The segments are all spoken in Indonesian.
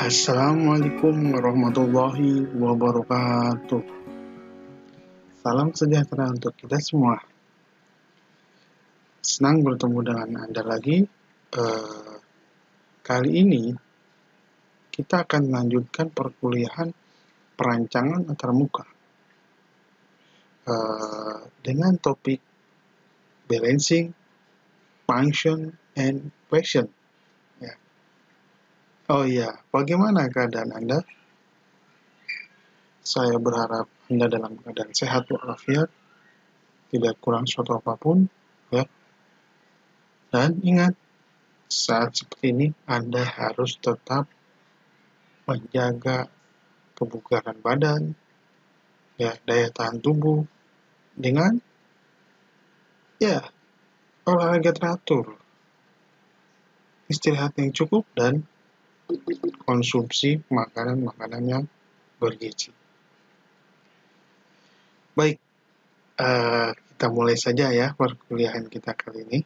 Assalamualaikum warahmatullahi wabarakatuh. Salam sejahtera untuk kita semua. Senang bertemu dengan Anda lagi. Kali ini kita akan melanjutkan perkuliahan perancangan antarmuka dengan topik balancing, function, and passion. Oh iya, bagaimana keadaan Anda? Saya berharap Anda dalam keadaan sehat walafiat, tidak kurang suatu apapun, ya. Dan ingat, saat seperti ini Anda harus tetap menjaga kebugaran badan, ya, daya tahan tubuh dengan olahraga teratur, istirahat yang cukup, dan konsumsi makanan-makanan yang bergizi. Baik, kita mulai saja ya perkuliahan kita kali ini.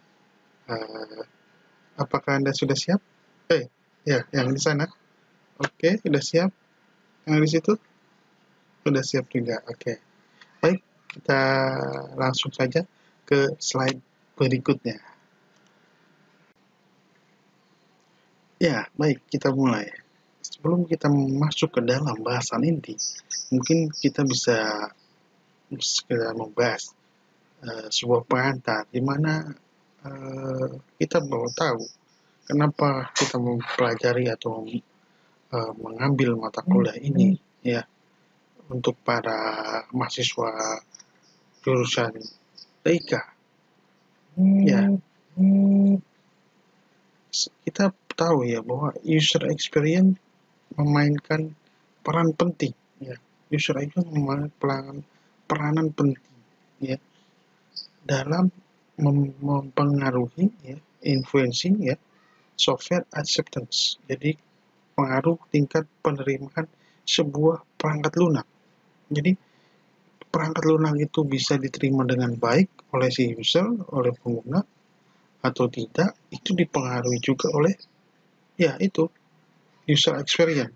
Apakah Anda sudah siap? Yang di sana. Oke, sudah siap. Yang di situ sudah siap juga. Oke. Baik, kita langsung saja ke slide berikutnya. Ya, baik, kita mulai. Sebelum kita masuk ke dalam bahasan inti, mungkin kita bisa sekedar membahas sebuah pengantar di mana kita baru tahu kenapa kita mempelajari atau mengambil mata kuliah ini, ya, untuk para mahasiswa jurusan TIK. Ya, kita tahu ya bahwa user experience memainkan peran penting, ya. User experience memainkan peranan penting, ya, dalam mempengaruhi, ya, influencing, ya, software acceptance. Jadi pengaruh tingkat penerimaan sebuah perangkat lunak. Jadi perangkat lunak itu bisa diterima dengan baik oleh si user, oleh pengguna, atau tidak, itu dipengaruhi juga oleh user experience.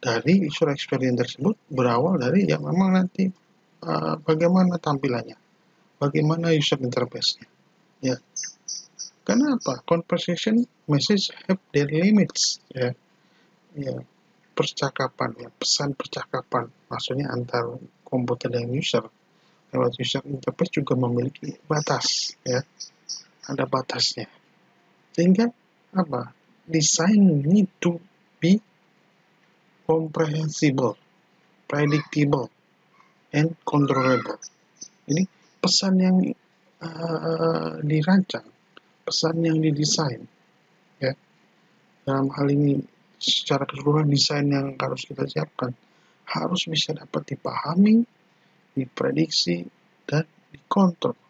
Dari user experience tersebut berawal dari yang memang nanti bagaimana tampilannya, bagaimana user interface-nya, ya. Kenapa? Conversation message have their limits, ya. Percakapan, ya, pesan percakapan, maksudnya antar komputer dan user lewat user interface juga memiliki batas, ya. Ada batasnya. Sehingga design need to be comprehensible, predictable, and controllable. Jadi pesan yang dirancang, pesan yang didesain, ya, dalam hal ini secara keseluruhan desain yang harus kita siapkan harus bisa dapat dipahami, diprediksi, dan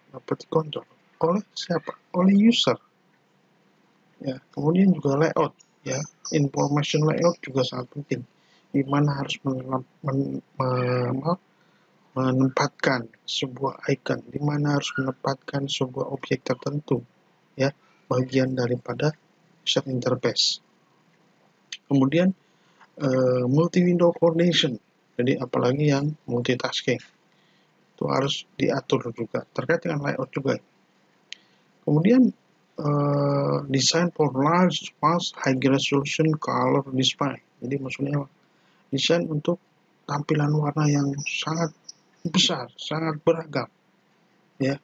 dapat dikontrol oleh siapa? Oleh user. Ya, kemudian juga layout, ya, information layout juga sangat penting, di mana harus menempatkan sebuah icon, di mana harus menempatkan sebuah objek tertentu, ya, bagian daripada user interface. Kemudian multi-window coordination, jadi apalagi yang multitasking, itu harus diatur juga, terkait dengan layout juga. Kemudian design for large, fast, high resolution color display. Jadi maksudnya desain untuk tampilan warna yang sangat besar, sangat beragam, ya,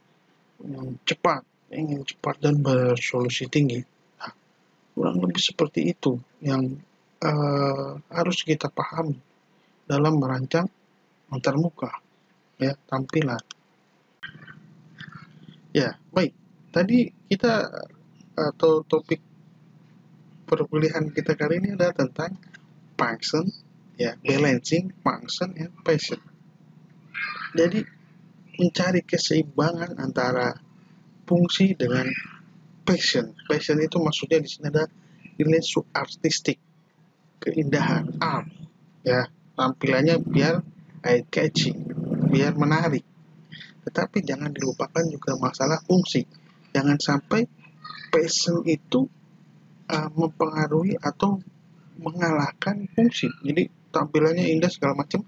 yang cepat, ingin cepat dan beresolusi tinggi. Nah, kurang lebih seperti itu yang harus kita pahami dalam merancang antarmuka, ya, tampilan. Ya, baik. Tadi kita atau topik perkuliahan kita kali ini adalah tentang function, ya, balancing, function, and passion. Jadi mencari keseimbangan antara fungsi dengan passion. Passion itu maksudnya di sini ada nilai artistik, keindahan, art, ya, tampilannya biar eye-catching, biar menarik. Tetapi jangan dilupakan juga masalah fungsi. Jangan sampai passion itu mempengaruhi atau mengalahkan fungsi. Jadi tampilannya indah segala macam,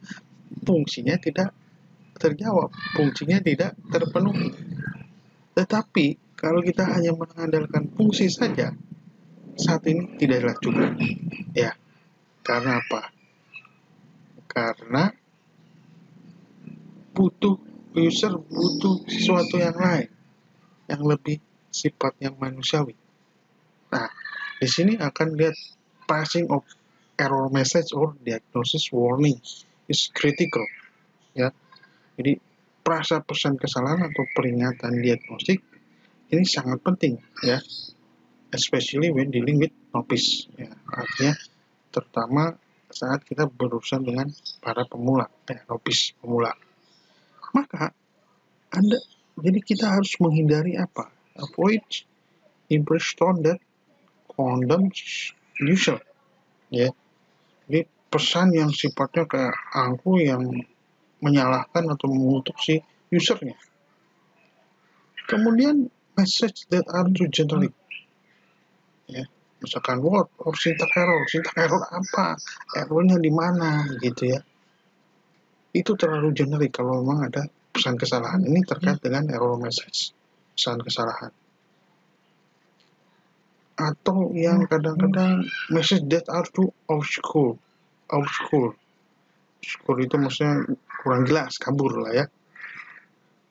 fungsinya tidak terjawab, fungsinya tidak terpenuhi. Tetapi kalau kita hanya mengandalkan fungsi saja, saat ini tidaklah cukup. Ya, karena apa? Karena user butuh sesuatu yang lain, yang lebih sifatnya manusiawi. Nah, di sini akan lihat passing of error message or diagnosis warning is critical. Ya, jadi frasa pesan kesalahan atau peringatan diagnostik ini sangat penting, ya, especially when dealing with novice. Ya, artinya terutama saat kita berurusan dengan para pemula, novice pemula. Maka jadi kita harus menghindari apa? Avoid impression that condemns user. Ya, jadi pesan yang sifatnya kayak angku yang menyalahkan atau mengutuk si usernya. Kemudian message that are too generic. Ya, misalkan word or syntax error apa? Errornya di mana gitu ya. Itu terlalu generik kalau memang ada pesan kesalahan. Ini terkait dengan error message, pesan kesalahan. Atau yang kadang-kadang message that are too obscure. Obscure itu maksudnya kurang jelas, kabur lah ya.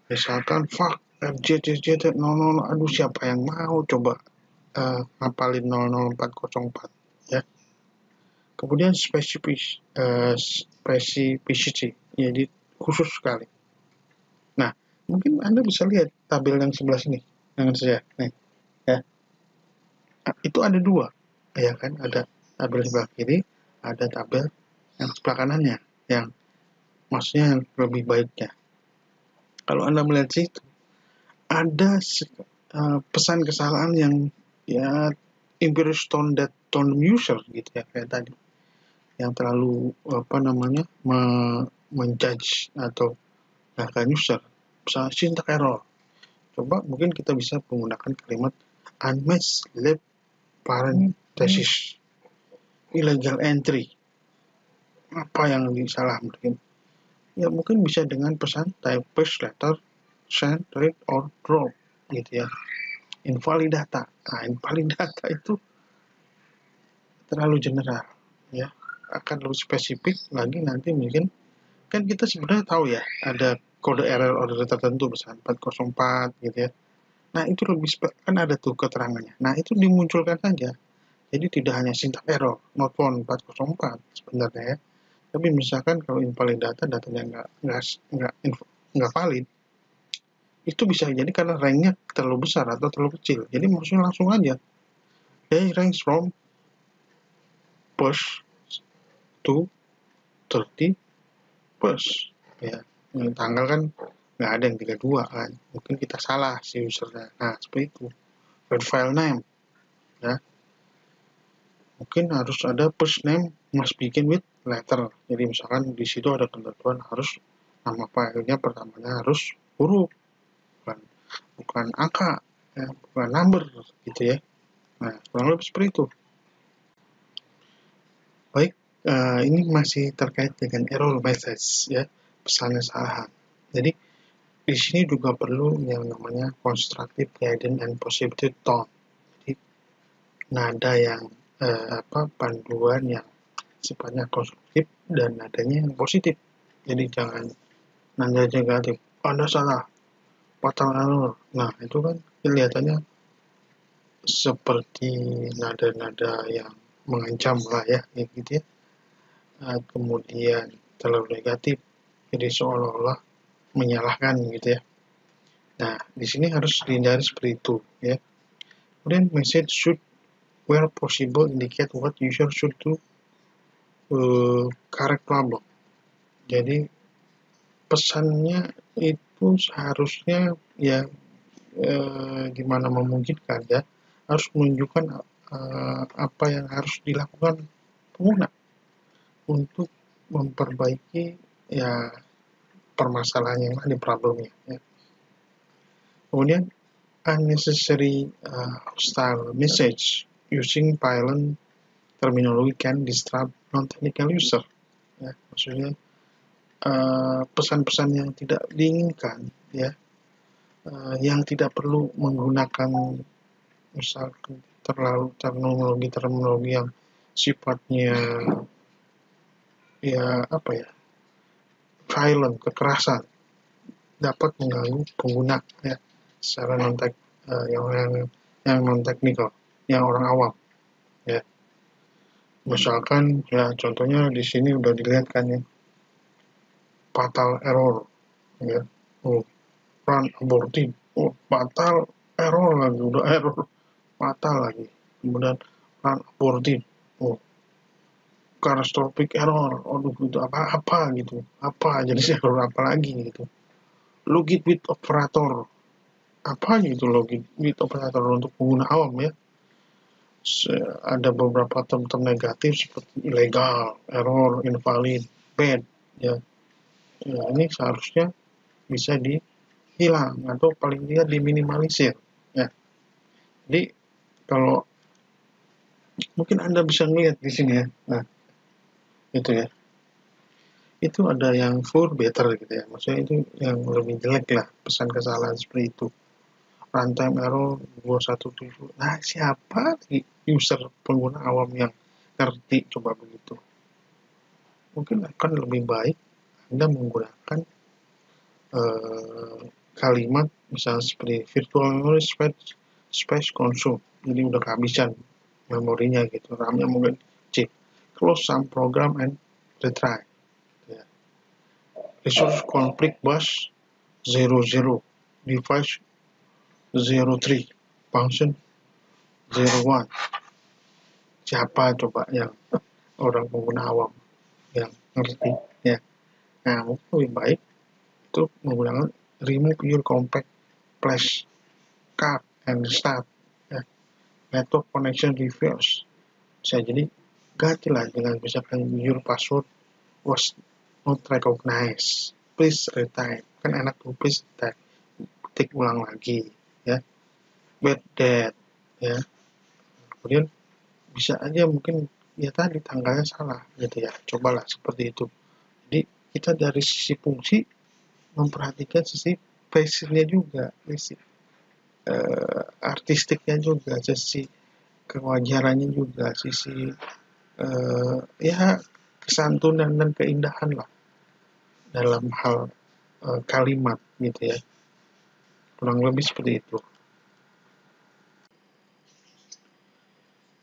Misalkan fuck FJJJ 00, aduh siapa yang mau coba ngapalin 00404 ya. Kemudian specificity, jadi khusus sekali. Nah, mungkin Anda bisa lihat tabel yang sebelah sini dengan saya. Nih, ya. Nah, itu ada dua, ya kan? Ada tabel sebelah kiri, ada tabel yang sebelah kanannya, yang maksudnya yang lebih baiknya. Kalau Anda melihat situ, ada pesan kesalahan yang ya imperious tone user gitu ya, kayak tadi, yang terlalu menjudge atau bahkan user, misalnya syntax error. Coba mungkin kita bisa menggunakan kalimat unmatched left parenthesis, illegal entry. Apa yang disalah mungkin? Ya mungkin bisa dengan pesan type paste letter, send, read, or drop gitu ya. Invalid data. Nah, invalid data itu terlalu general ya. Akan lebih spesifik lagi nanti mungkin. Kan kita sebenarnya tahu ya, ada kode error order tertentu, misalnya 404 gitu ya. Nah, itu lebih kan ada tuh keterangannya. Nah, itu dimunculkan saja. Jadi tidak hanya syntax error, not found 404 sebenarnya ya. Tapi misalkan kalau invalid datanya nggak valid, itu bisa jadi karena ranknya terlalu besar atau terlalu kecil. Jadi maksudnya langsung aja, they ranks from first to 30 first. Ya, tanggal kan nggak ada yang 32 kan, mungkin kita salah si usernya. Nah, seperti itu. File name, ya, mungkin harus ada first name must begin with letter. Jadi misalkan di situ ada ketentuan harus nama filenya pertamanya harus huruf, bukan angka, ya, bukan number gitu ya. Nah, kurang lebih seperti itu. Baik, ini masih terkait dengan error message ya, pesan kesalahan. Jadi di sini juga perlu yang namanya constructive guidance and positive tone. Jadi nada yang panduan yang sifatnya konstruktif dan nadanya yang positif. Jadi jangan nada negatif. Anda salah, fatal error. Nah, itu kan kelihatannya seperti nada-nada yang mengancam lah ya, gitu ya. Kemudian terlalu negatif, jadi seolah-olah menyalahkan gitu ya. Nah, di sini harus dihindari seperti itu ya. Kemudian message should where possible indicate what user should do correct problem. Jadi pesannya itu seharusnya ya gimana memungkinkan ya, harus menunjukkan apa yang harus dilakukan pengguna untuk memperbaiki ya permasalahan yang ada, problemnya ya. Kemudian unnecessary hostile message using violent terminologi can disrupt non-technical user. Ya, maksudnya pesan-pesan yang tidak diinginkan, ya, yang tidak perlu menggunakan misalkan terminologi yang sifatnya ya apa ya, violent, kekerasan, dapat mengganggu pengguna ya secara yang non teknikal, yang orang awam ya. Misalkan ya contohnya di sini udah dilihat kan ya, fatal error ya, run aborted, fatal error lagi, udah error fatal lagi, kemudian run aborted, catastrophic error, itu apa gitu, apa jadi error apa lagi gitu. Logit with operator, apa gitu logit with operator untuk pengguna awam ya. Ada beberapa term negatif seperti ilegal, error, invalid, bad ya. Ini seharusnya bisa dihilang atau paling tidak diminimalisir ya. Jadi kalau mungkin Anda bisa melihat di sini ya, nah itu ya, itu ada yang for better gitu ya, maksudnya itu yang lebih jelek lah, pesan kesalahan seperti itu, runtime error 217. Nah siapa user pengguna awam yang ngerti coba begitu? Mungkin akan lebih baik Anda menggunakan kalimat misalnya seperti virtual memory space consume, jadi udah kehabisan memorinya gitu, RAM-nya mungkin C, close some program and retry ya. Resource conflict bus 00, device 03, function 01. Siapa coba yang orang pengguna awam yang ngerti ya. Nah mungkin lebih baik itu menggunakan remove your compact flash card and restart ya. Network connection reverse, bisa jadi gantilah dengan misalkan your password was not recognized, please retype, kan enak tuh, please retype, ketik ulang lagi ya, bad that ya. Kemudian bisa aja mungkin ya tadi tanggalnya salah gitu ya, cobalah seperti itu. Jadi kita dari sisi fungsi memperhatikan sisi passionnya juga, sisi artistiknya juga, sisi kewajarannya juga, sisi ya kesantunan dan keindahan lah dalam hal kalimat gitu ya, kurang lebih seperti itu.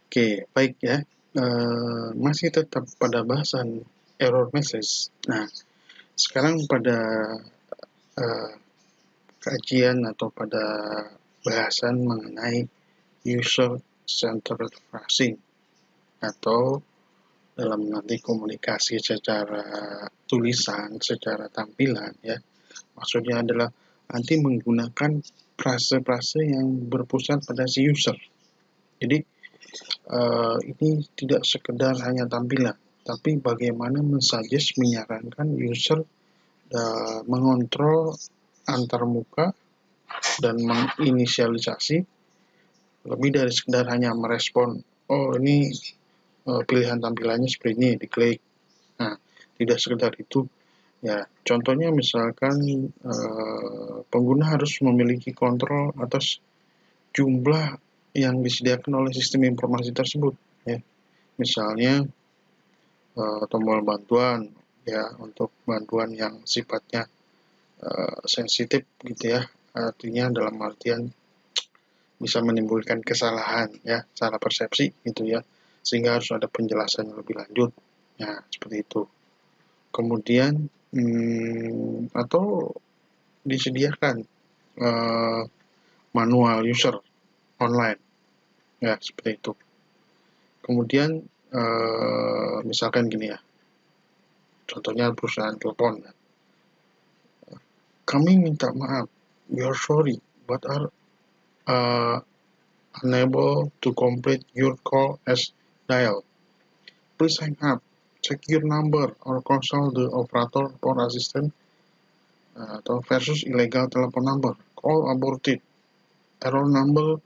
Oke, baik ya, masih tetap pada bahasan error message. Nah, sekarang pada kajian atau pada bahasan mengenai user centered phrasing atau dalam nanti komunikasi secara tulisan, secara tampilan ya. Maksudnya adalah nanti menggunakan frase-frase yang berpusat pada si user. Jadi ini tidak sekedar hanya tampilan, tapi bagaimana mensuggest, menyarankan user mengontrol antarmuka dan menginisialisasi lebih dari sekedar hanya merespon, oh ini pilihan tampilannya seperti ini, diklik. Nah, tidak sekedar itu. Ya, contohnya misalkan pengguna harus memiliki kontrol atas jumlah yang disediakan oleh sistem informasi tersebut. Ya. Misalnya tombol bantuan ya untuk bantuan yang sifatnya sensitif gitu ya, artinya dalam artian bisa menimbulkan kesalahan ya, salah persepsi gitu ya, sehingga harus ada penjelasan yang lebih lanjut. Nah, seperti itu. Kemudian atau disediakan manual user online ya, seperti itu. Kemudian misalkan gini ya, contohnya perusahaan telepon, kami minta maaf, we are sorry but are unable to complete your call as dialed. Please hang up, check your number or consult the operator for assistance atau versus illegal telepon number, call aborted, error number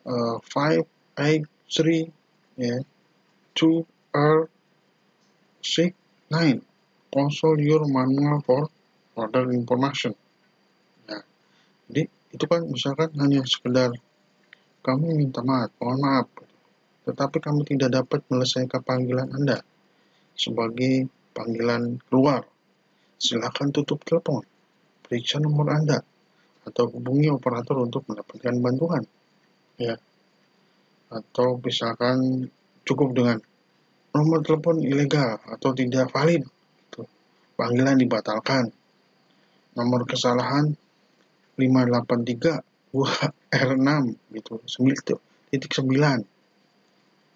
583 ya, 2R69. Consult your manual for further information. Nah, jadi itu kan misalkan hanya sekedar kami minta maaf, mohon maaf, tetapi kami tidak dapat menyelesaikan panggilan Anda sebagai panggilan keluar. Silakan tutup telepon, periksa nomor Anda, atau hubungi operator untuk mendapatkan bantuan. Ya, atau misalkan cukup dengan nomor telepon ilegal atau tidak valid, panggilan dibatalkan. Nomor kesalahan 583 R6 gitu, 9.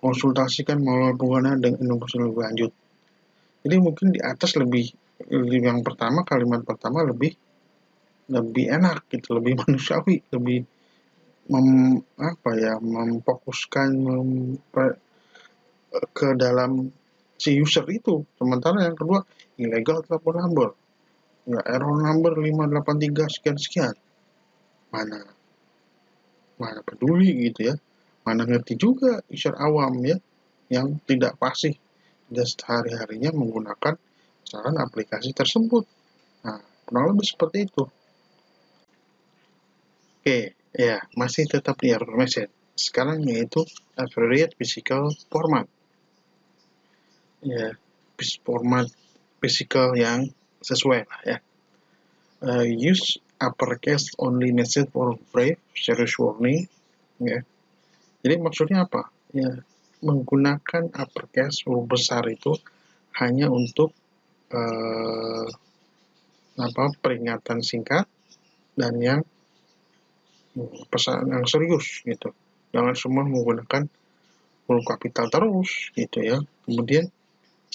Konsultasikan melalui pengguna dengan informasi lebih lanjut. Jadi mungkin di atas lebih yang pertama, kalimat pertama lebih enak gitu, lebih manusiawi, lebih memfokuskan ke dalam si user itu. Sementara yang kedua, ilegal telepon number, ya, error number 583 sekian-sekian. Mana peduli gitu ya, mana ngerti juga user awam ya, yang tidak fasih, tidak sehari-harinya menggunakan saran aplikasi tersebut. Nah, kurang lebih seperti itu. Oke, ya, masih tetap di error message. Sekarang yaitu appropriate physical format. Ya, format physical yang sesuai lah ya. Use uppercase only message for brief serious warning. Ya. Jadi maksudnya apa? Ya, menggunakan uppercase huruf besar itu hanya untuk peringatan singkat dan yang pesan yang serius gitu. Jangan semua menggunakan huruf kapital terus gitu ya. Kemudian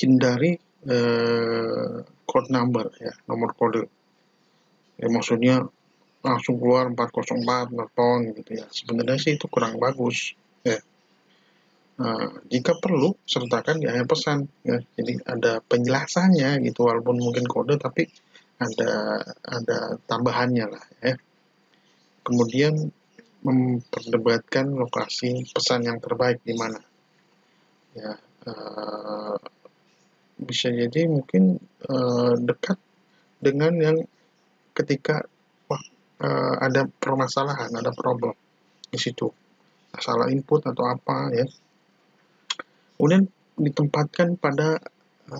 hindari code number ya, nomor kode. Ya, maksudnya langsung keluar 404 telepon gitu ya. Sebenarnya sih itu kurang bagus ya. Jika perlu sertakan di akhir pesan ya. Jadi ada penjelasannya gitu, walaupun mungkin kode tapi ada tambahannya lah ya. Kemudian memperdebatkan lokasi pesan yang terbaik di mana. Ya, bisa jadi mungkin dekat dengan yang ketika ada permasalahan, ada problem di situ, salah input atau apa ya. Kemudian ditempatkan pada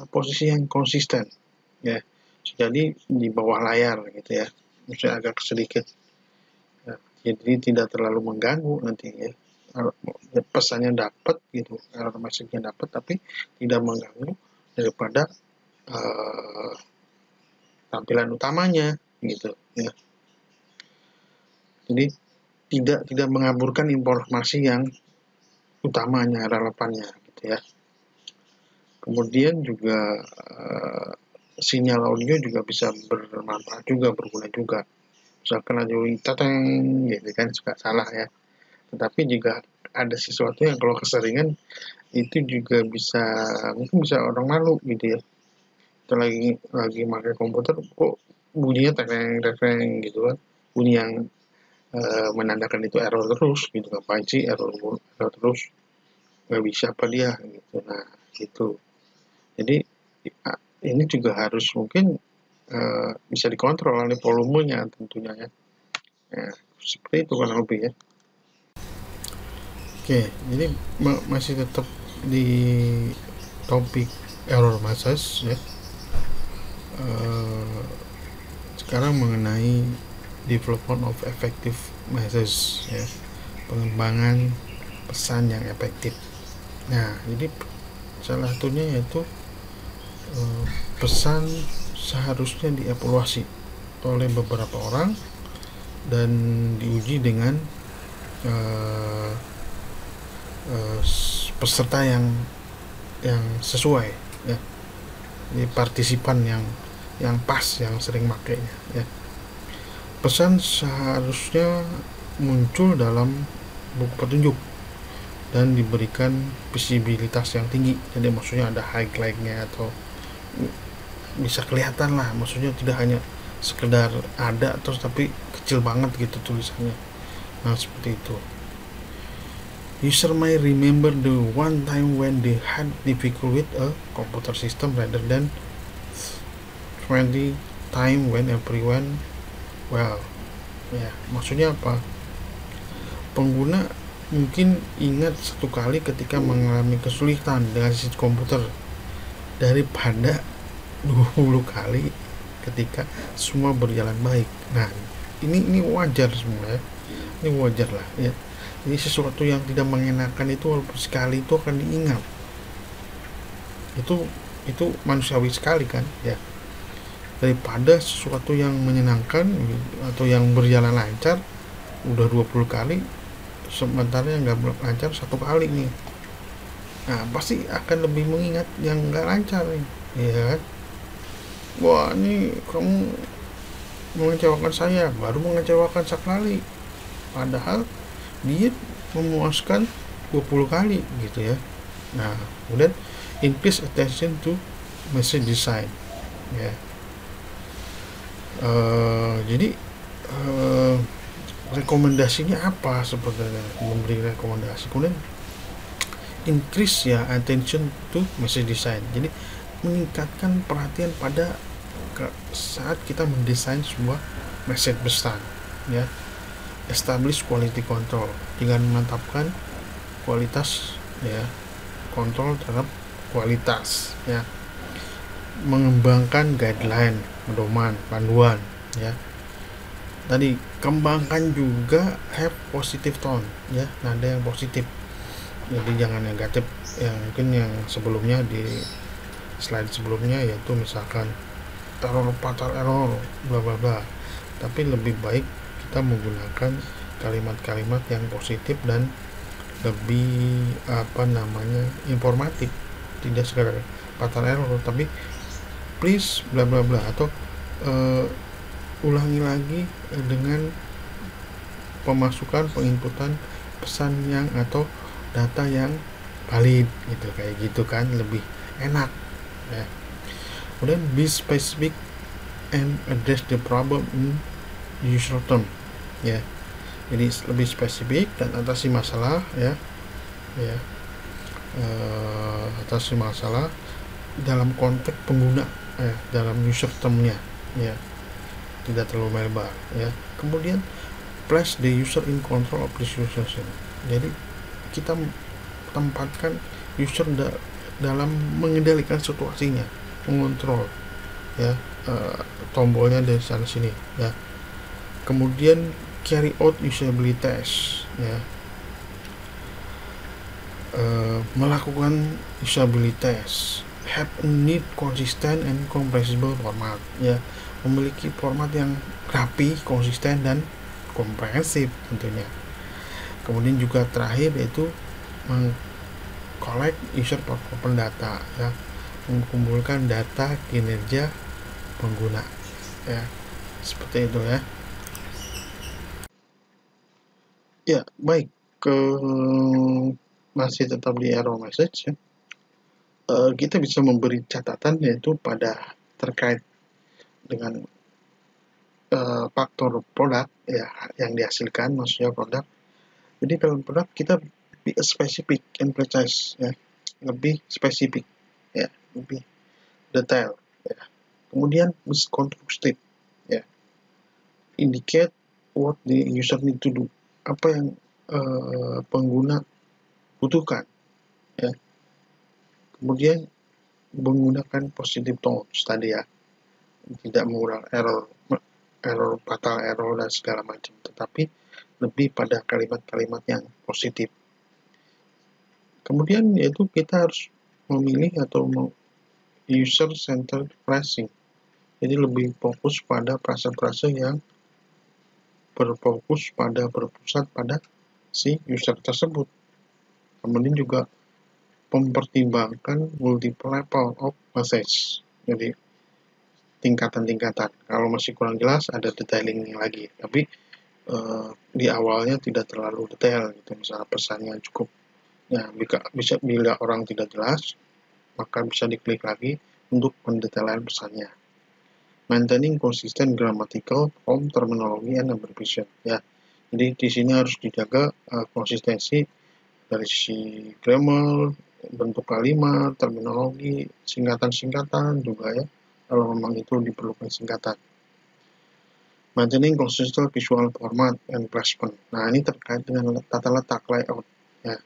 posisi yang konsisten ya. Jadi di bawah layar gitu ya, misalnya agak sedikit ya, jadi tidak terlalu mengganggu nanti ya. Pesannya dapat gitu, error message-nya dapat, tapi tidak mengganggu daripada tampilan utamanya gitu ya. Jadi tidak mengaburkan informasi yang utamanya, relevannya gitu ya. Kemudian juga sinyal audio juga bisa bermanfaat juga, berguna juga. Misalkan ada tateng gitu kan, suka salah ya. Tetapi juga ada sesuatu yang kalau keseringan itu juga mungkin bisa orang malu gitu ya. Kita lagi pakai komputer kok bunyinya teng gitu kan. Bunyi yang menandakan itu error terus gitu, ngapain sih error terus, nggak bisa apa dia gitu. Nah gitu, jadi ini juga harus mungkin bisa dikontrol oleh volumenya tentunya ya. Seperti itu kurang lebih ya. Oke, jadi masih tetap di topik error message ya. Sekarang mengenai development of effective message ya, pengembangan pesan yang efektif. Nah, jadi salah satunya yaitu pesan seharusnya dievaluasi oleh beberapa orang dan diuji dengan peserta yang sesuai ya, jadi partisipan yang pas, yang sering makainya ya. Pesan seharusnya muncul dalam buku petunjuk dan diberikan visibilitas yang tinggi. Jadi maksudnya ada highlight-nya atau bisa kelihatan lah, maksudnya tidak hanya sekedar ada terus tapi kecil banget gitu tulisannya. Nah seperti itu. User may remember the one time when they had difficulty with a computer system rather than 20 time when everyone well. Ya, maksudnya apa? Pengguna mungkin ingat satu kali ketika mengalami kesulitan dengan sistem komputer daripada 20 kali ketika semua berjalan baik. Nah, ini wajar semua ya. Ini wajar lah ya. Ini sesuatu yang tidak mengenakan itu walaupun sekali itu akan diingat. Itu manusiawi sekali kan ya. Daripada sesuatu yang menyenangkan atau yang berjalan lancar udah 20 kali sementara yang nggak lancar 1 kali nih. Nah, pasti akan lebih mengingat yang nggak lancar nih, ya kan? Wah, ini kamu mengecewakan saya, baru mengecewakan sekali. Padahal dia memuaskan 20 kali gitu ya. Nah, kemudian increase attention to message design ya. Jadi rekomendasinya apa sebetulnya, memberi rekomendasi. Kemudian increase ya attention to message design. Jadi meningkatkan perhatian pada saat kita mendesain sebuah message pesan ya. Establish quality control dengan memantapkan kualitas ya, kontrol terhadap kualitas ya. Mengembangkan guideline, pedoman, panduan ya. Tadi kembangkan juga have positive tone ya, nada yang positif. Jadi jangan negatif yang mungkin yang sebelumnya di slide sebelumnya, yaitu misalkan fatal error bla bla bla. Tapi lebih baik kita menggunakan kalimat-kalimat yang positif dan lebih informatif, tidak sekedar fatal error tapi please bla bla bla, atau ulangi lagi dengan penginputan pesan yang atau data yang valid gitu, kayak gitu kan lebih enak ya. Kemudian be specific and address the problem in user term ya. Jadi lebih spesifik dan atasi masalah ya, atasi masalah dalam konteks pengguna ya, dalam user termnya ya, tidak terlalu melebar ya. Kemudian place the user in control of the situation. Jadi kita tempatkan user dalam mengendalikan situasinya, mengontrol ya, tombolnya dari sana sini ya. Kemudian carry out usability test ya, melakukan usability test, have a neat, consistent and comprehensible format ya, memiliki format yang rapi, konsisten dan komprehensif tentunya. Kemudian juga terakhir yaitu collect user performance data ya, mengumpulkan data kinerja pengguna ya, seperti itu ya. Ya baik, masih tetap di error message ya. Kita bisa memberi catatan yaitu pada terkait dengan faktor produk ya yang dihasilkan, maksudnya produk. Jadi dalam produk kita be specific and precise ya, lebih spesifik ya, lebih detail ya. Kemudian constructive ya, indicate what the user need to do, apa yang pengguna butuhkan ya. Kemudian menggunakan positive tones tadi ya, tidak mengulang error fatal error dan segala macam, tetapi lebih pada kalimat-kalimat yang positif. Kemudian yaitu kita harus memilih atau user centered phrasing. Jadi lebih fokus pada frase-frase yang berpusat pada si user tersebut. Kemudian juga mempertimbangkan multiple level of message. Jadi tingkatan-tingkatan. Kalau masih kurang jelas ada detailing lagi. Tapi di awalnya tidak terlalu detail gitu. Misalnya pesannya cukup ya, bila orang tidak jelas maka bisa diklik lagi untuk pendetailan pesannya. Maintaining consistent grammatical, form, terminologi, and abbreviation ya. Jadi di sini harus dijaga konsistensi dari sisi grammar, bentuk kalimat, terminologi, singkatan-singkatan juga ya, kalau memang itu diperlukan singkatan. Maintaining consistent visual format and placement. Nah, ini terkait dengan tata letak layout. Ya,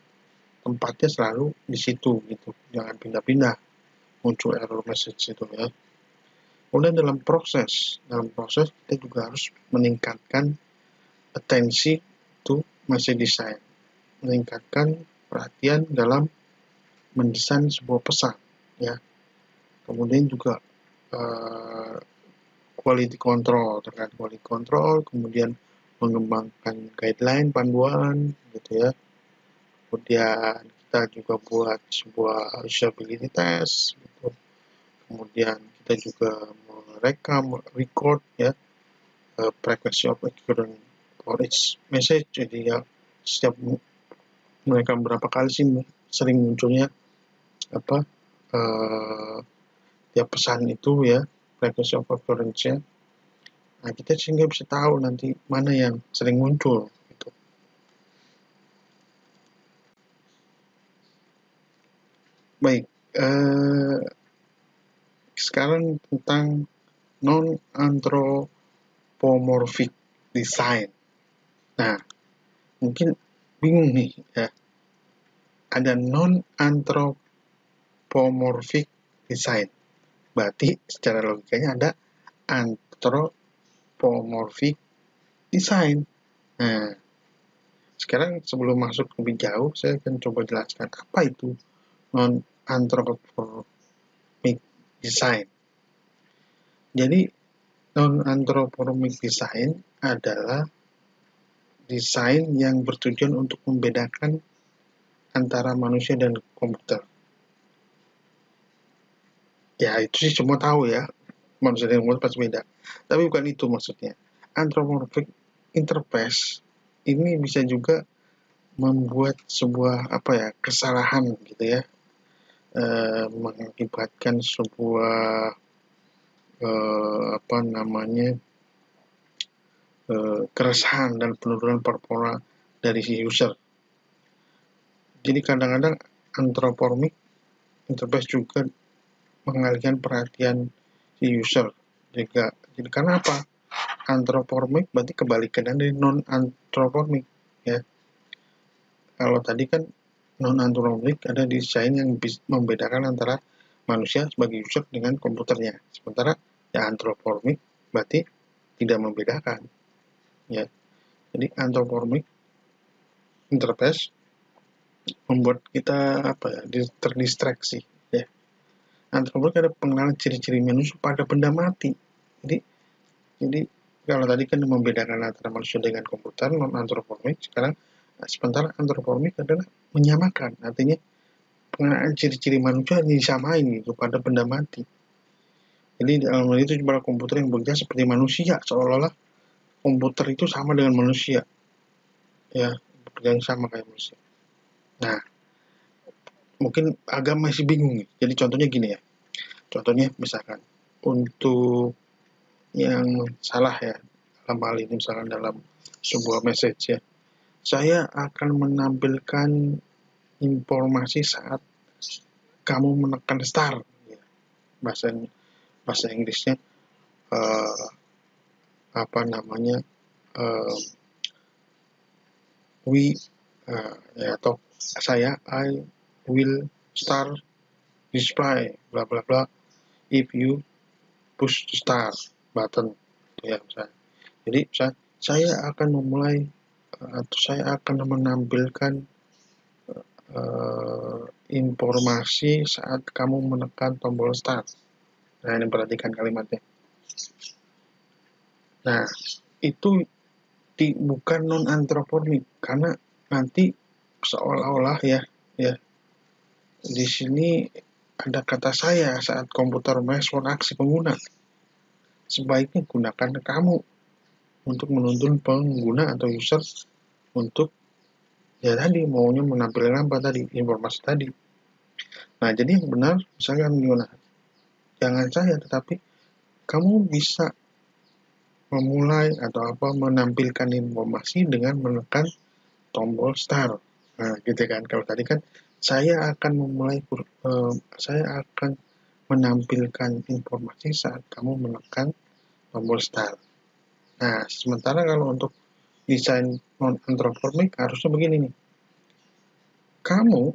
tempatnya selalu di situ gitu, jangan pindah-pindah muncul error message itu ya. Kemudian dalam proses kita juga harus meningkatkan atensi to message design, meningkatkan perhatian dalam mendesain sebuah pesan ya. Kemudian juga quality control, terkait quality control, kemudian mengembangkan guideline, panduan gitu ya. Kemudian kita juga buat sebuah usability test gitu. Kemudian kita juga merekam, record ya, frequency of occurrence for each message. Jadi ya setiap merekam berapa kali sih sering munculnya apa tiap pesan itu ya, frequency of occurrence-nya. Nah, kita sehingga bisa tahu nanti mana yang sering muncul gitu. Baik, sekarang tentang non-anthropomorphic design. Nah, mungkin bingung nih ya. Ada non-anthropomorphic design. Berarti secara logikanya ada anthropomorphic design. Nah, sekarang sebelum masuk lebih jauh, saya akan coba jelaskan apa itu non-anthropomorphic design. Jadi, non-anthropomorphic design adalah desain yang bertujuan untuk membedakan antara manusia dan komputer. Ya, itu sih semua tahu ya, manusia dan komputer pasti beda. Tapi bukan itu maksudnya. Anthropomorphic interface ini bisa juga membuat sebuah kesalahan gitu ya, mengakibatkan sebuah keresahan dan penurunan performa dari si user. Jadi kadang-kadang anthropomorphic interface juga mengalihkan perhatian si user juga. Jadi karena apa? Anthropomorphic berarti kebalikan dari non-anthropomorphic ya. Kalau tadi kan non-anthropomorphic ada desain yang membedakan antara manusia sebagai user dengan komputernya. Sementara ya anthropomorphic berarti tidak membedakan ya. Jadi anthropomorphic interface membuat kita terdistraksi ya. Anthropomorphic ada pengenalan ciri-ciri manusia pada benda mati. Jadi kalau tadi kan membedakan antara manusia dengan komputer non-anthropomorphic, sementara anthropomorphic adalah menyamakan, artinya pengenalan ciri-ciri manusia disamain gitu pada benda mati. Jadi dalam hal itu pada komputer yang bekerja seperti manusia, seolah-olah komputer itu sama dengan manusia ya, bekerja yang sama kayak manusia. Nah, mungkin agak masih bingung nih. Jadi contohnya gini ya. Contohnya misalkan untuk yang salah ya, dalam hal ini misalkan dalam sebuah message ya, saya akan menampilkan informasi saat kamu menekan start ya. Bahasa Inggrisnya atau I will start display bla bla bla if you push the start button ya misalnya. Jadi saya akan memulai atau saya akan menampilkan informasi saat kamu menekan tombol start. Nah, ini perhatikan kalimatnya. Nah, itu bukan non-anthropomorphic karena nanti seolah-olah ya di sini ada kata saya saat komputer merespon aksi pengguna. Sebaiknya gunakan kamu untuk menuntun pengguna atau user untuk ya tadi maunya menampilkan apa tadi, informasi tadi. Nah, jadi yang benar misalkan gimana? Jangan saya, tetapi kamu bisa memulai atau menampilkan informasi dengan menekan tombol start. Nah, gitu kan. Kalau tadi kan saya akan saya akan menampilkan informasi saat kamu menekan tombol start. Nah, sementara kalau untuk desain non-anthropomorphic harusnya begini nih. Kamu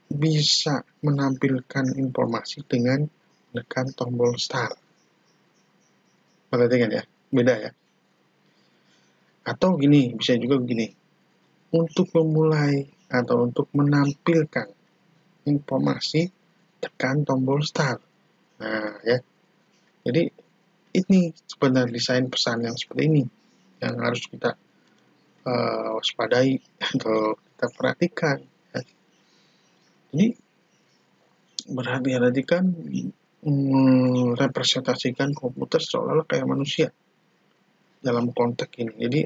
bisa menampilkan informasi dengan menekan tombol start. Perhatikan ya, beda ya. Atau gini, bisa juga begini. Untuk memulai atau untuk menampilkan informasi, tekan tombol start. Nah, ya. Jadi, ini sebenarnya desain pesan yang seperti ini yang harus kita waspadai atau kita perhatikan. Ya. Jadi, berhati-hati kan merepresentasikan komputer seolah-olah kayak manusia dalam konteks ini. Jadi,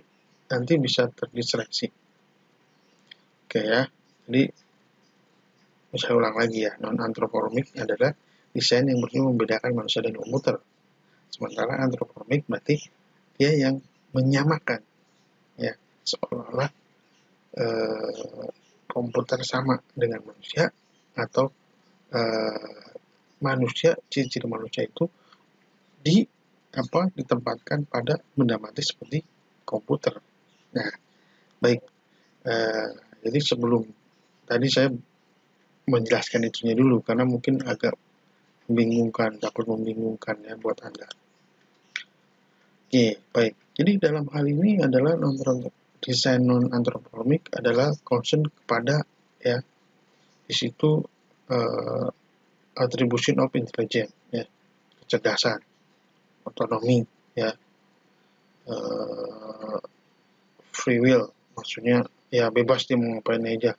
nanti bisa terdistraksi. Oke ya, jadi saya ulang lagi ya, non-anthropomorphic adalah desain yang berusaha membedakan manusia dan komputer. Sementara anthropomorphic berarti dia yang menyamakan, ya, seolah-olah komputer sama dengan manusia atau manusia, ciri-ciri manusia itu ditempatkan pada benda mati seperti komputer. Nah, baik. Jadi sebelum tadi saya menjelaskan itunya dulu karena mungkin agak takut membingungkan ya buat Anda. Oke, baik. Jadi dalam hal ini adalah desain non-anthropomorphic adalah concern kepada ya di situ attribution of intelligence ya, kecerdasan, otonomi ya, free will, maksudnya ya bebas dia mau ngapain aja,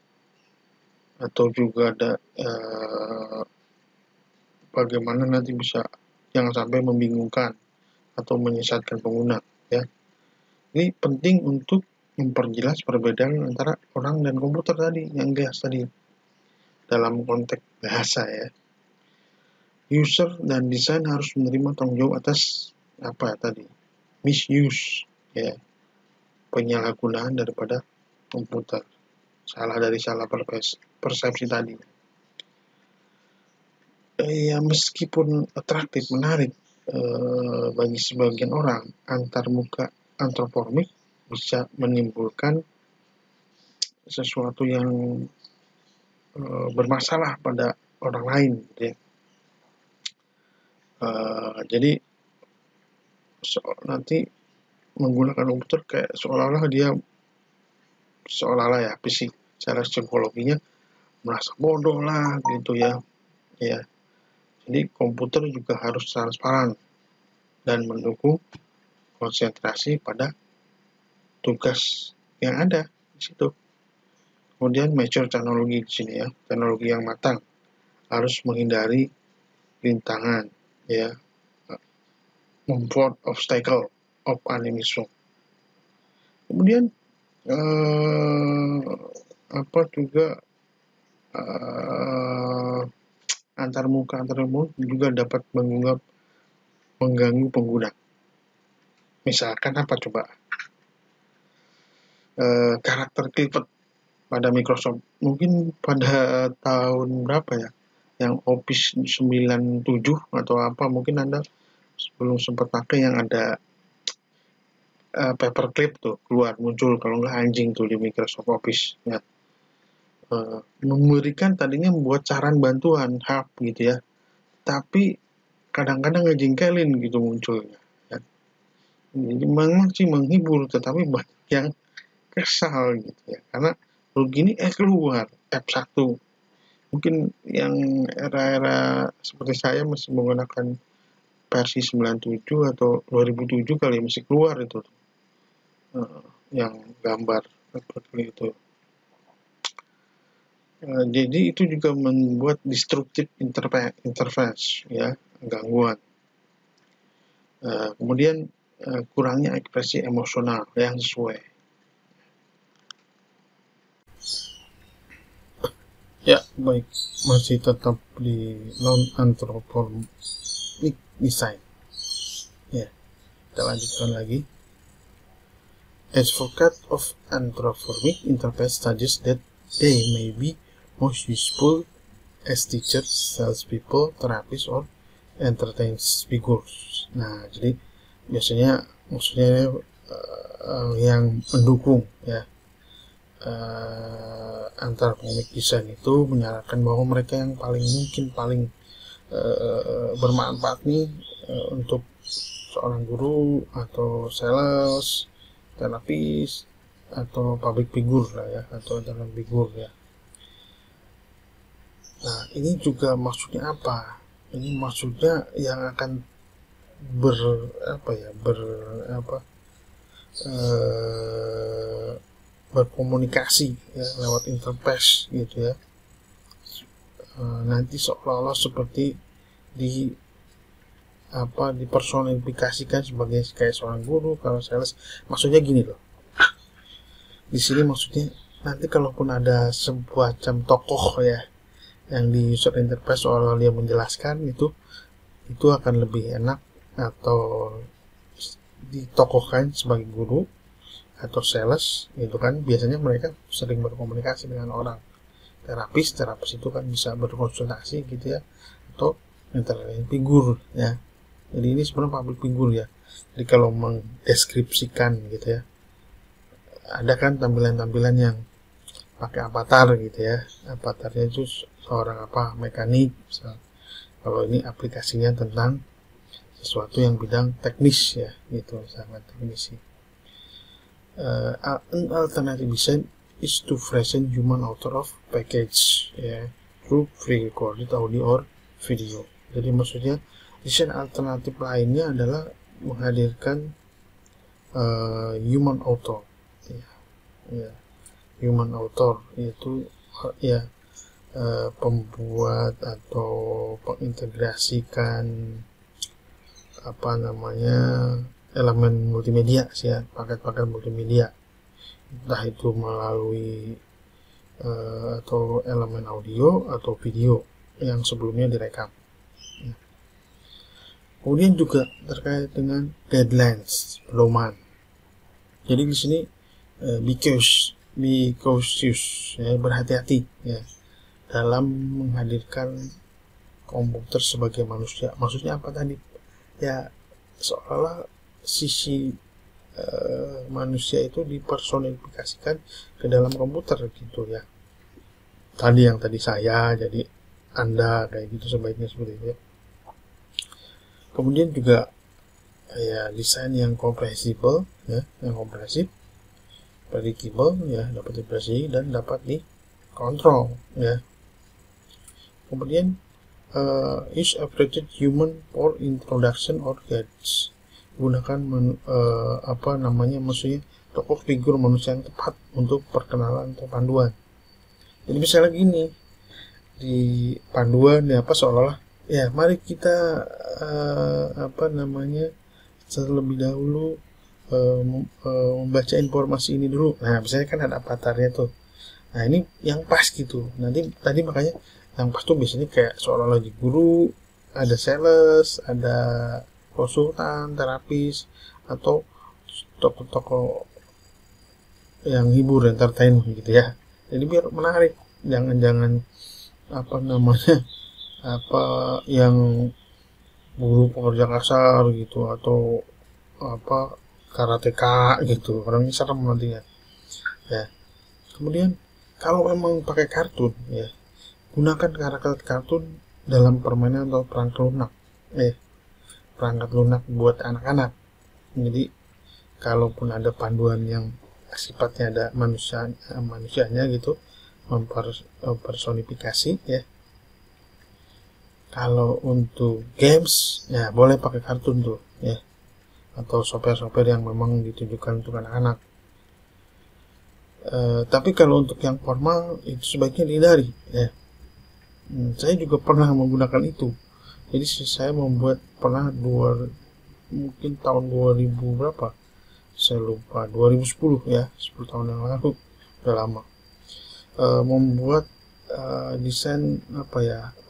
atau juga ada bagaimana nanti bisa jangan sampai membingungkan atau menyesatkan pengguna ya. Ini penting untuk memperjelas perbedaan antara orang dan komputer tadi yang gas tadi dalam konteks bahasa ya. User dan desain harus menerima tanggung jawab atas misuse ya, penyalahgunaan daripada komputer, salah persepsi tadi. Ya meskipun atraktif, menarik bagi sebagian orang, antarmuka anthropomorphic bisa menimbulkan sesuatu yang bermasalah pada orang lain gitu ya. Jadi nanti menggunakan komputer kayak seolah-olah ya secara psikologinya merasa bodoh lah gitu ya. Jadi komputer juga harus transparan dan mendukung konsentrasi pada tugas yang ada di situ. Kemudian mature teknologi di sini ya, teknologi yang matang harus menghindari rintangan ya, membuat obstacle of animation. Kemudian juga antarmuka juga dapat mengganggu pengguna. Misalkan apa coba? Karakter clipboard pada Microsoft mungkin pada tahun berapa ya, yang Office 97 atau apa, mungkin Anda belum sempat pakai yang ada paperclip tuh muncul kalau nggak anjing tuh di Microsoft Office ya. Memberikan tadinya membuat saran bantuan help gitu ya, tapi kadang-kadang ngejengkelin gitu munculnya ya. Jadi memang sih menghibur, tetapi banyak yang kesal gitu ya, karena begini keluar F1. Mungkin yang era-era seperti saya masih menggunakan versi 97 atau 2007 kali masih keluar itu yang gambar seperti itu. Jadi itu juga membuat destructive interference ya, gangguan. Kemudian kurangnya ekspresi emosional yang sesuai. Ya, baik, masih tetap di non-anthropomorphic design. Ya, kita lanjutkan lagi. Advocate of anthropomorphic interface studies that they may be most useful as teachers, salespeople, therapists, or entertainment figures. Nah, jadi biasanya maksudnya yang mendukung ya, antara komik desain itu menyarankan bahwa mereka yang paling bermanfaat nih untuk seorang guru atau sales, terapis, atau public figure lah ya, atau dalam figur ya. Nah, ini juga maksudnya apa? Ini maksudnya yang akan berkomunikasi ya lewat interface gitu ya. Nanti seolah-olah seperti dipersonifikasikan sebagai kayak seorang guru, kalau sales. Maksudnya gini loh. Di sini maksudnya nanti kalaupun ada sebuah tokoh ya yang di user interface seolah dia menjelaskan, itu akan lebih enak atau ditokohkan sebagai guru atau sales gitu kan. Biasanya mereka sering berkomunikasi dengan orang. Terapis itu kan bisa berkonsultasi gitu ya, atau entertainment figur ya. Jadi ini sebenarnya public figure ya. Jadi kalau mendeskripsikan gitu ya, ada kan tampilan-tampilan yang pakai avatar gitu ya. Avatarnya itu seorang mekanik misal. Kalau ini aplikasinya tentang sesuatu yang bidang teknis ya gitu, sangat teknisi. An alternative design is to present human author of package ya, through pre-recorded audio or video. Jadi maksudnya desain alternatif lainnya adalah menghadirkan human author ya, human author yaitu ya pembuat atau pengintegrasikan elemen multimedia sih ya, paket-paket multimedia, entah itu melalui atau elemen audio atau video yang sebelumnya direkam. Kemudian juga terkait dengan guidelines, pedoman. Jadi di sini be cautious ya, berhati-hati ya dalam menghadirkan komputer sebagai manusia. Maksudnya apa tadi? Ya seolah sisi manusia itu dipersonifikasikan ke dalam komputer gitu ya. Yang tadi saya jadi Anda kayak gitu, sebaiknya seperti itu ya. Kemudian juga ya desain yang kompresibel ya, yang kompresif, predictable ya, dapat diprediksi dan dapat dikontrol ya. Kemudian use appropriate human for introduction or guides. Gunakan maksudnya tokoh figur manusia yang tepat untuk perkenalan atau panduan. Jadi misalnya gini, di panduan ya seolah-olah ya mari kita terlebih dahulu membaca informasi ini dulu. Nah misalnya kan ada avatarnya tuh. Nah ini yang pas gitu. Nanti tadi makanya yang pas tuh biasanya kayak seolah-olah di guru, ada sales, ada konsultan, terapis, atau tokoh-tokoh yang hibur, entertain gitu ya. Jadi biar menarik, jangan yang guru pekerja kasar gitu, atau karateka gitu, orangnya serem nantinya ya. Kemudian kalau memang pakai kartun ya, gunakan karakter kartun dalam permainan atau perangkat lunak perangkat lunak buat anak-anak. Jadi kalaupun ada panduan yang sifatnya ada manusianya gitu, mempersonifikasi ya. Kalau untuk games ya boleh pakai kartun tuh ya, atau software yang memang ditujukan untuk anak-anak. Tapi kalau untuk yang formal itu sebaiknya dihindari ya. Saya juga pernah menggunakan itu. Jadi saya pernah mungkin tahun 2000 berapa, saya lupa, 2010 ya, 10 tahun yang lalu, udah lama, membuat desain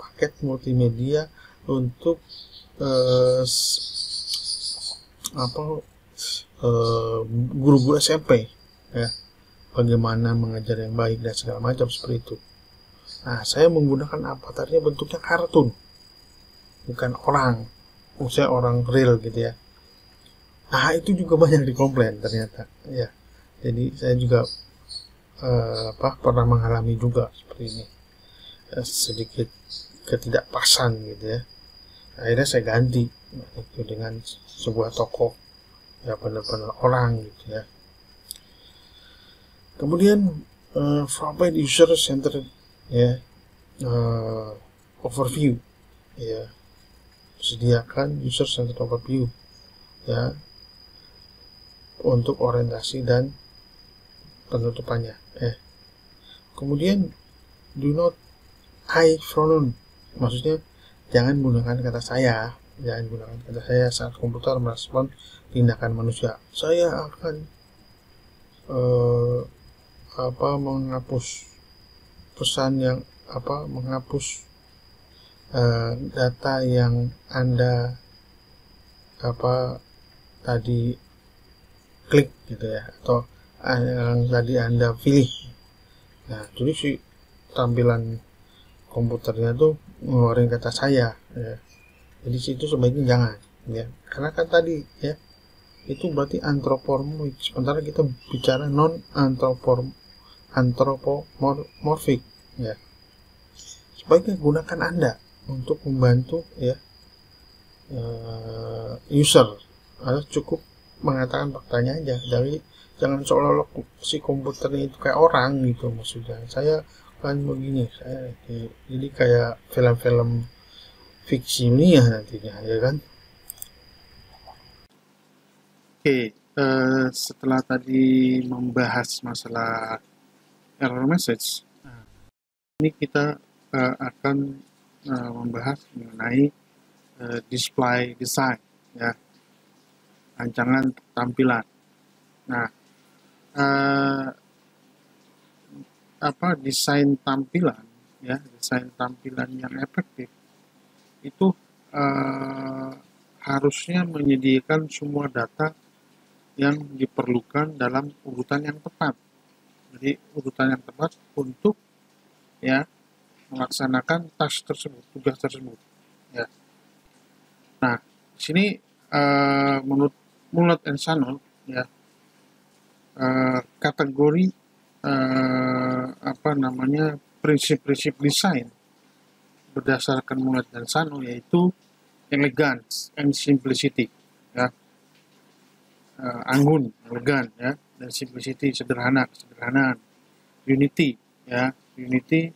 paket multimedia untuk guru-guru SMP ya. bagaimana mengajar yang baik dan segala macam seperti itu. Nah, saya menggunakan avatarnya bentuknya kartun, bukan orang, maksudnya orang real gitu ya. Nah, itu juga banyak dikomplain ternyata, ya. Jadi saya juga pernah mengalami juga seperti ini, sedikit ketidakpasan gitu ya. Akhirnya saya ganti itu dengan sebuah tokoh ya benar-benar orang gitu ya. Kemudian provide user centered ya, overview ya, sediakan user centered overview ya untuk orientasi dan penutupannya. Kemudian do not I pronoun, maksudnya jangan gunakan kata saya, saat komputer merespon tindakan manusia. Saya akan menghapus pesan yang menghapus data yang Anda tadi klik gitu ya, atau yang tadi Anda pilih. Nah, jadi si tampilan komputernya tuh ngeluarin kata saya ya. Jadi situ sebaiknya jangan ya, karena kan tadi ya itu berarti antropomorfik, sementara kita bicara non antropomorfik ya. Sebaiknya gunakan Anda untuk membantu ya user. Anda cukup mengatakan faktanya aja, dari jangan seolah-olah si komputernya itu kayak orang gitu. Maksudnya saya kan begini, saya jadi kayak film-film fiksi ilmiah nantinya ya kan. Oke, setelah tadi membahas masalah error message, ini kita akan membahas mengenai display design ya, rancangan tampilan. Nah, desain tampilan ya, desain tampilan yang efektif itu harusnya menyediakan semua data yang diperlukan dalam urutan yang tepat. Jadi urutan yang tepat untuk ya melaksanakan task tersebut, tugas tersebut ya. Nah, di sini menurut Mullett and Shannon ya, kategori prinsip-prinsip desain berdasarkan Mullett dan Shannon yaitu elegance and simplicity ya, anggun, elegan ya, dan simplicity, sederhana, kesederhanaan, unity ya, unity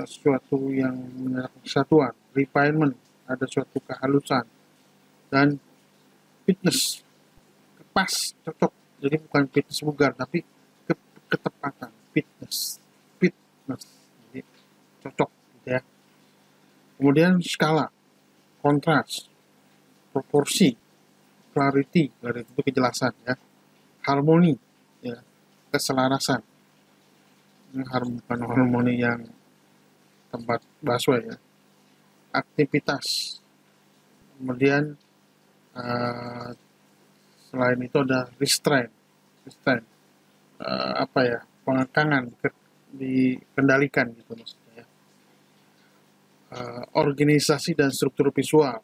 sesuatu yang menyerap kesatuan, refinement, ada suatu kehalusan, dan fitness, pas, cocok. Jadi bukan fitness bugar, tapi ketepatan, fitness, jadi cocok gitu ya. Kemudian skala, kontras, proporsi, clarity itu kejelasan ya, harmoni ya, keselarasan. Ini bukan harmoni yang tempat bakso ya. Aktivitas, kemudian selain itu ada restraint pengekangan, dikendalikan gitu maksudnya ya. Organisasi dan struktur visual,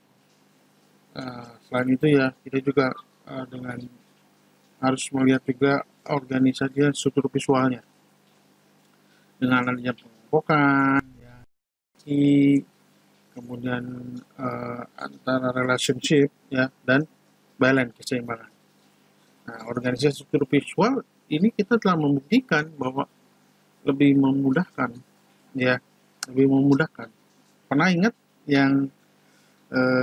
selain itu ya kita juga dengan harus melihat juga organisasi dan struktur visualnya dengan adanya pengelompokan ya, kemudian antara relationship ya, dan balance, keseimbangan. Nah, organisasi struktur visual ini kita telah membuktikan bahwa lebih memudahkan ya, lebih memudahkan. Pernah ingat yang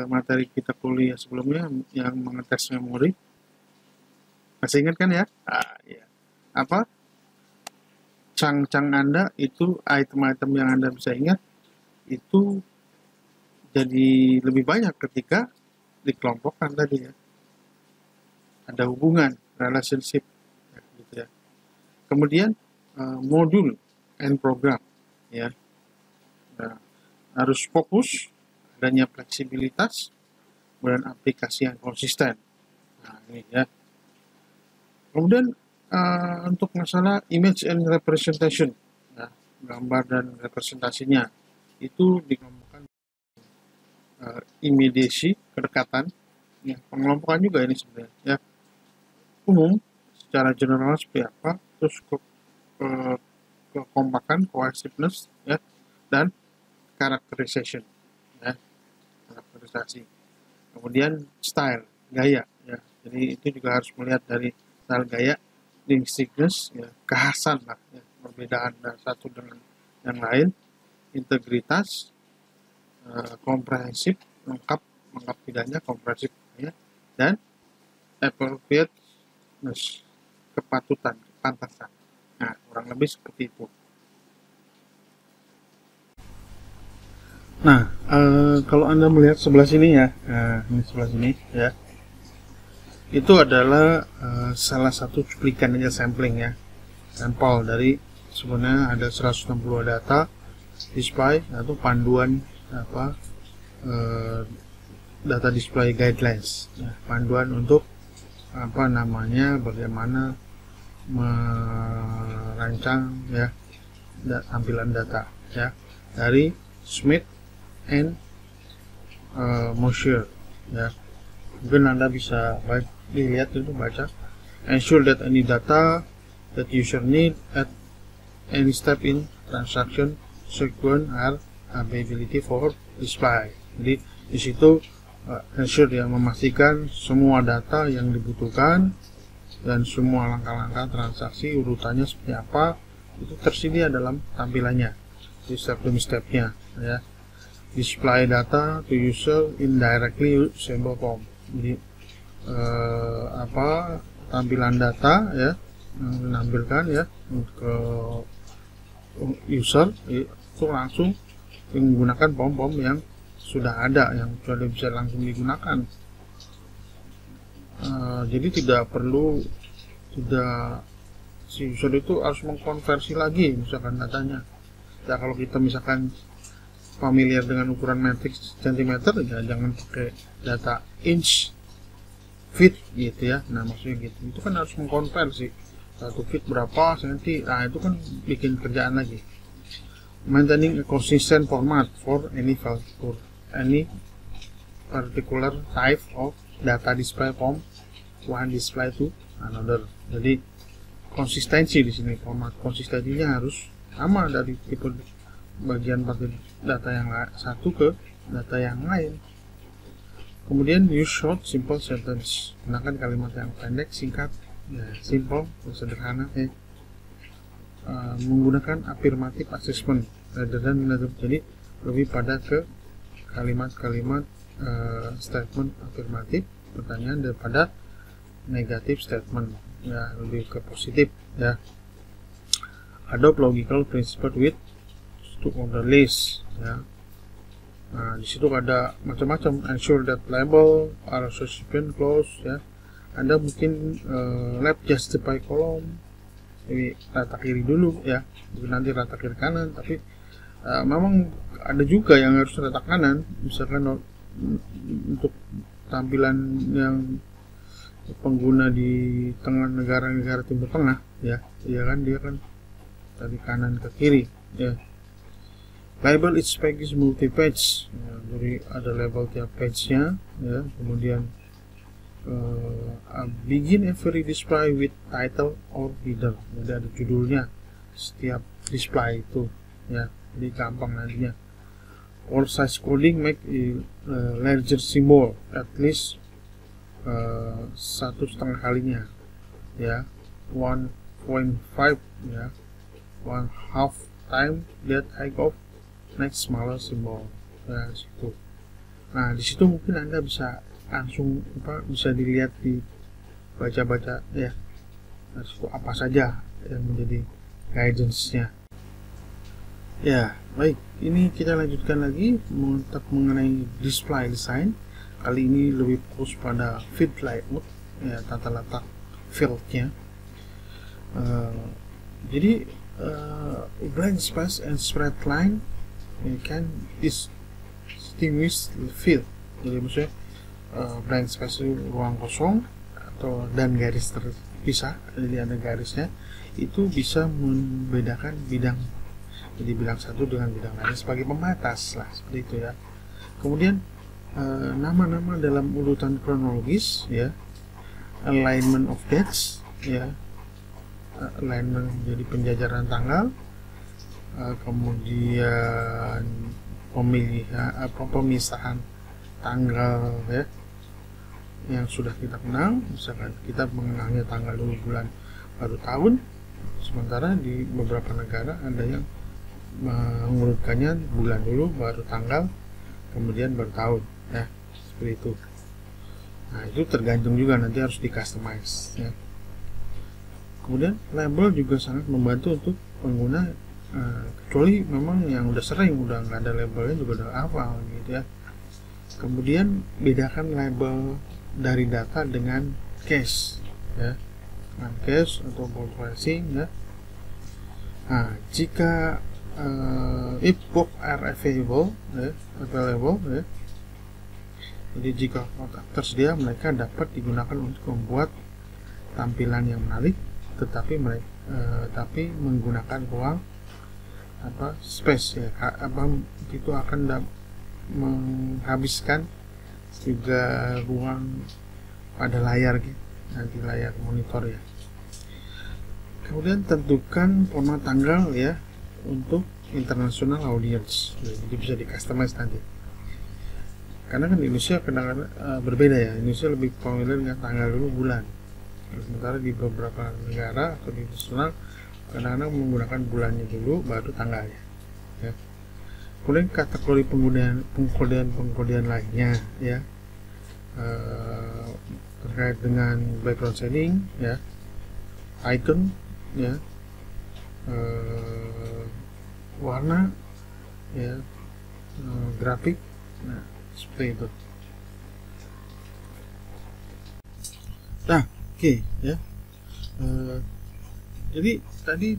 materi kita kuliah sebelumnya yang mengetes memori? Masih ingat kan ya? Ya. Cang-cang Anda itu, item-item yang Anda bisa ingat itu jadi lebih banyak ketika dikelompokkan tadi ya. Ada hubungan, relationship gitu ya. Kemudian modul and program ya. Nah, harus fokus, adanya fleksibilitas, kemudian aplikasi yang konsisten. Nah, ini ya. Kemudian Untuk masalah image and representation, ya, gambar dan representasinya itu dikelompokkan immediacy, kedekatan, ya, pengelompokan juga ini sebenarnya, ya, umum, secara general seperti apa, terus kekompakan, cohesiveness, ya, dan characterization, ya, karakterisasi. Kemudian style, gaya, ya, jadi itu juga harus melihat dari style, gaya, distinctness, ya, kekhasan lah, ya, perbedaan satu dengan yang lain, integritas, komprehensif, lengkap tidaknya, komprehensif, ya, dan appropriateness, kepatutan, kepantasan. Nah, kurang lebih seperti itu. Nah, kalau Anda melihat sebelah sini ya, ini sebelah sini ya, itu adalah salah satu cuplikan aja sampling ya, sampel dari sebenarnya ada 160 data display atau panduan apa data display guidelines, ya, panduan untuk apa namanya, bagaimana merancang ya tampilan data ya dari Smith and Mosher ya. Mungkin Anda bisa dilihat itu, baca. Ensure that any data that user need at any step in transaction sequence are availability for display. Jadi di situ ensure yang memastikan semua data yang dibutuhkan dan semua langkah-langkah transaksi urutannya seperti apa itu tersedia dalam tampilannya di step demi stepnya ya. Display data to user indirectly usable form. Jadi tampilan data ya menampilkan ya ke user itu langsung menggunakan form-form yang sudah ada, yang sudah bisa langsung digunakan. Jadi tidak perlu si user itu harus mengkonversi lagi misalkan datanya. Ya, kalau kita misalkan familiar dengan ukuran matriks cm ya jangan pakai data inch, feet gitu ya. Nah maksudnya gitu, itu kan harus mengkonversi 1 feet berapa senti. Nah itu kan bikin kerjaan lagi. Maintaining a consistent format for any particular type of data display from one display to another. Jadi konsistensi di sini, format konsistensinya harus sama dari tipe bagian data yang satu ke data yang lain. Kemudian use short simple sentence, gunakan kalimat yang pendek, singkat, ya, simple, sederhana ya. Menggunakan affirmative assessment dan jadi lebih pada ke kalimat-kalimat statement afirmatif pertanyaan daripada negatif statement, ya lebih ke positif ya. Adopt logical principle with to order list ya. Nah di situ ada macam-macam. Ensure that label are sufficient close ya. Anda mungkin left justify column, jadi rata kiri dulu ya, nanti rata kiri kanan, tapi memang ada juga yang harus rata kanan, misalkan untuk tampilan yang pengguna di tengah negara-negara Timur Tengah ya, kan dia kan dari kanan ke kiri ya. Label each page is multi-page ya, jadi ada label tiap page-nya ya. Kemudian begin every display with title or header, jadi ada judulnya setiap display itu ya, jadi gampang nantinya. For size coding, make a larger symbol at least 1,5 kalinya ya, 1.5 ya, 1/2 time that height of next smaller symbol ya situ. Nah di situ mungkin Anda bisa langsung bisa dilihat, di baca-baca ya, nah, situ apa saja yang menjadi guidance-nya. Ya baik, ini kita lanjutkan lagi mengenai display design. Kali ini lebih fokus pada field layout ya, tata letak fieldnya. Jadi blank space and spread line can distinguish the field. Jadi maksudnya blank space itu ruang kosong dan garis pisah, jadi ada garisnya, itu bisa membedakan bidang, jadi bidang satu dengan bidang lain sebagai pembatas lah, seperti itu ya. Kemudian nama-nama dalam urutan kronologis ya, alignment of dates ya, alignment jadi penjajaran tanggal, kemudian pemisahan tanggal ya yang sudah kita kenal, misalkan kita mengenalnya tanggal dulu, bulan baru tahun, sementara di beberapa negara ada yang mengurutkannya bulan dulu baru tanggal kemudian baru tahun ya, seperti itu. Nah, itu tergantung juga, nanti harus di customize ya. Kemudian label juga sangat membantu untuk pengguna, kecuali memang yang udah sering, udah nggak ada labelnya juga udah hafal gitu ya. Kemudian bedakan label dari data dengan case ya, dengan case atau bold tracing ya. Nah, jika if both are available ya, jadi jika tersedia, mereka dapat digunakan untuk membuat tampilan yang menarik, tetapi menggunakan ruang space ya, itu akan menghabiskan juga ruang pada layar gitu, nanti layar monitor ya. Kemudian tentukan format tanggal ya untuk international audience, jadi bisa di customize nanti. Karena kan di Indonesia kadang-kadang berbeda ya, Indonesia lebih familiar dengan tanggal dulu bulan, sementara di beberapa negara atau di internasional kadang-kadang menggunakan bulannya dulu baru tanggalnya ya. Kemudian kategori pengkodean lainnya ya, terkait dengan background shading ya, icon ya, warna ya, grafik, nah seperti itu. Nah, oke ya. Jadi tadi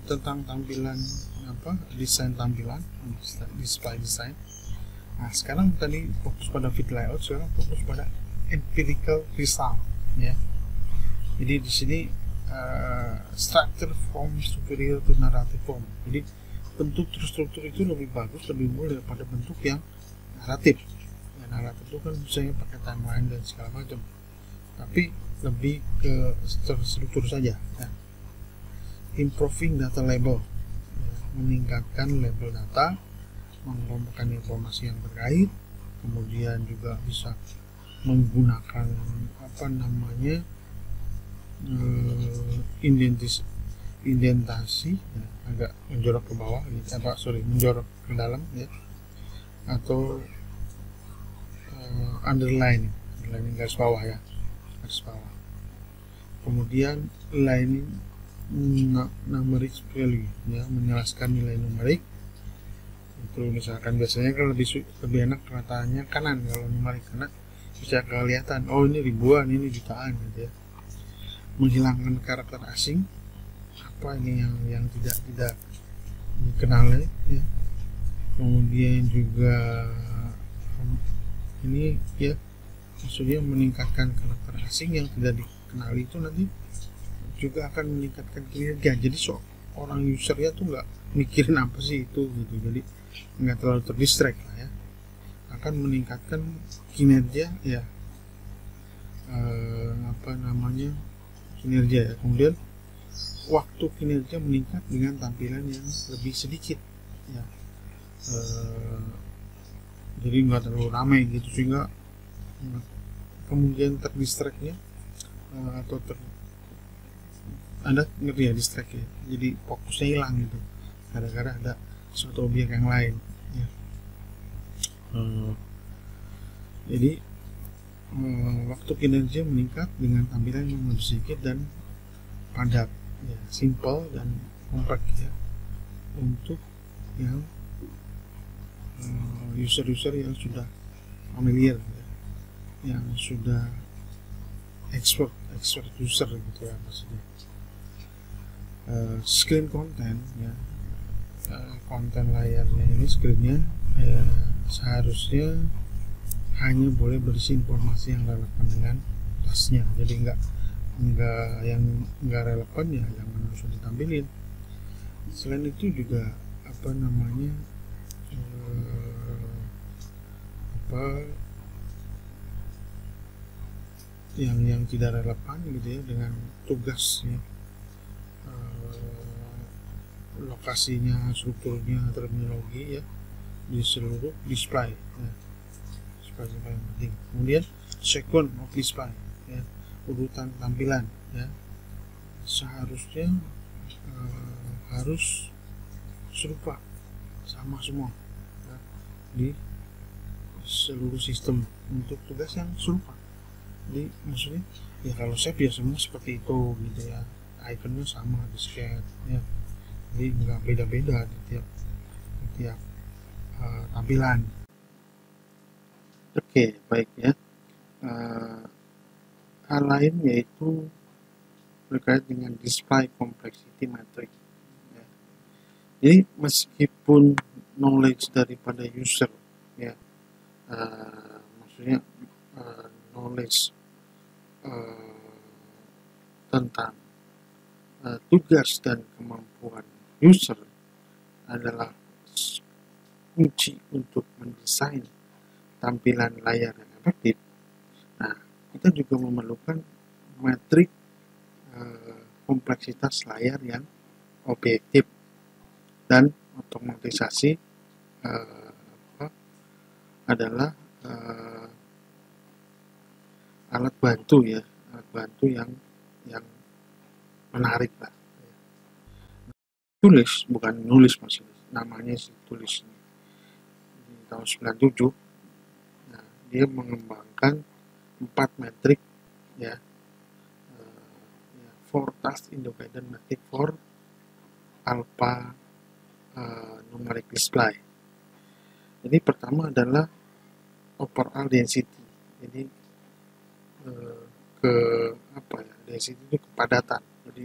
tentang tampilan desain tampilan, display design. Nah, sekarang tadi fokus pada fit layout, sekarang fokus pada empirical result ya. Jadi di sini structure form superior to narrative form. Jadi bentuk struktur itu lebih bagus, lebih mudah daripada bentuk yang naratif. Ya, naratif itu kan misalnya pakai timeline dan segala macam, tapi lebih ke struktur saja ya. Improving data label ya, meningkatkan label data, mengelompokkan informasi yang terkait, kemudian juga bisa menggunakan indentasi ya, agak menjorok ke bawah menjorok ke dalam ya, atau underline garis bawah ya, garis bawah. Kemudian lining numeric value ya, menjelaskan nilai numerik. Itu misalkan biasanya kan lebih enak katanya kanan kalau numerik, karena bisa kelihatan oh ini ribuan, ini jutaan gitu ya. Menghilangkan karakter asing, apa ini yang tidak dikenal ya. Kemudian juga ini ya, maksudnya meningkatkan karakter asing yang tidak dikenali, itu nanti juga akan meningkatkan kinerja. Jadi orang usernya tuh nggak mikirin apa sih itu gitu, jadi nggak terlalu terdistract lah ya, akan meningkatkan kinerja ya, kinerja ya. Kemudian waktu kinerja meningkat dengan tampilan yang lebih sedikit ya, jadi nggak terlalu ramai gitu, sehingga kemudian terdistractnya atau Anda ngerti ya, distract ya, jadi fokusnya hilang gitu gara-gara ada suatu objek yang lain ya. Jadi waktu kinerja meningkat dengan tampilan yang lebih sedikit dan padat ya, simple dan compact ya, untuk yang user-user yang sudah familiar ya, yang sudah expert user gitu ya maksudnya. Screen content ya, konten layarnya ini, screennya seharusnya hanya boleh berisi informasi yang relevan dengan tasnya, jadi nggak yang nggak relevan ya jangan usah ditampilin. Selain itu juga apa namanya yang tidak relevan gitu ya dengan tugasnya, lokasinya, strukturnya, terminologi ya di seluruh display ya. Display yang paling penting. Kemudian sequence of display ya, urutan tampilan ya, seharusnya harus serupa, sama semua ya, di seluruh sistem untuk tugas yang serupa. Jadi maksudnya ya kalau shape ya semua seperti itu gitu ya, ikonnya sama di scan ya, jadi nggak beda-beda di tiap tampilan. Oke, baik ya. Hal lain yaitu berkait dengan display complexity matrix ya. Jadi meskipun knowledge daripada user ya, maksudnya knowledge tentang tugas dan kemampuan user adalah kunci untuk mendesain tampilan layar yang efektif. Nah, kita juga memerlukan metrik kompleksitas layar yang objektif dan otomatisasi adalah alat bantu ya, alat bantu yang menarik lah. Tulis bukan nulis maksudnya, namanya sih tulis. Di tahun 97 nah, dia mengembangkan 4 metrik ya, 4 task independent metric for alpha numeric display. Jadi pertama adalah overall density. Jadi density itu kepadatan. Jadi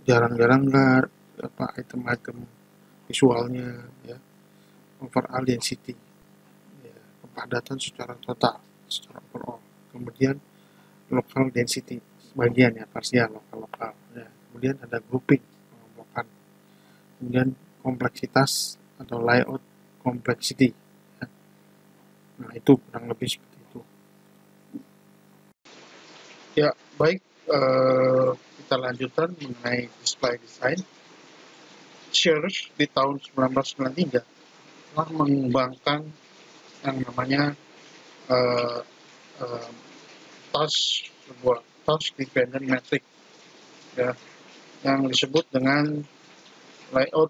jarang-jarang nggak item-item visualnya ya. Overall density ya, kepadatan secara total, secara overall. Kemudian local density sebagian ya, parsial lokal ya. Kemudian ada grouping, pengelompokan. Kemudian kompleksitas atau layout complexity ya. Nah itu kurang lebih seperti itu ya. Baik, kita lanjutkan mengenai display design. Sears di tahun 1993 telah mengembangkan yang namanya sebuah task dependent metric ya, yang disebut dengan layout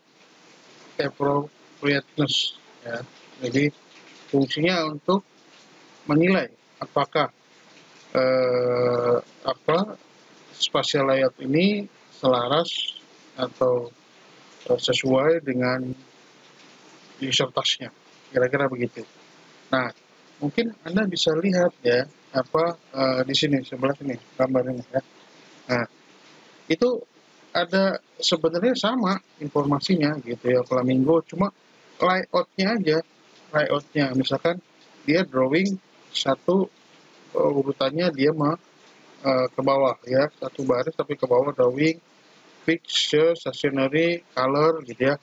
appropriateness ya. Jadi fungsinya untuk menilai apakah spatial layout ini selaras atau sesuai dengan user task-nya, kira-kira begitu. Nah, mungkin Anda bisa lihat ya di sini sebelah sini gambarnya ya. Nah, itu ada sebenarnya sama informasinya gitu ya, Flamingo, cuma layoutnya misalkan dia drawing satu urutannya dia ke bawah ya, satu baris tapi ke bawah drawing fixture, stationary, color gitu ya.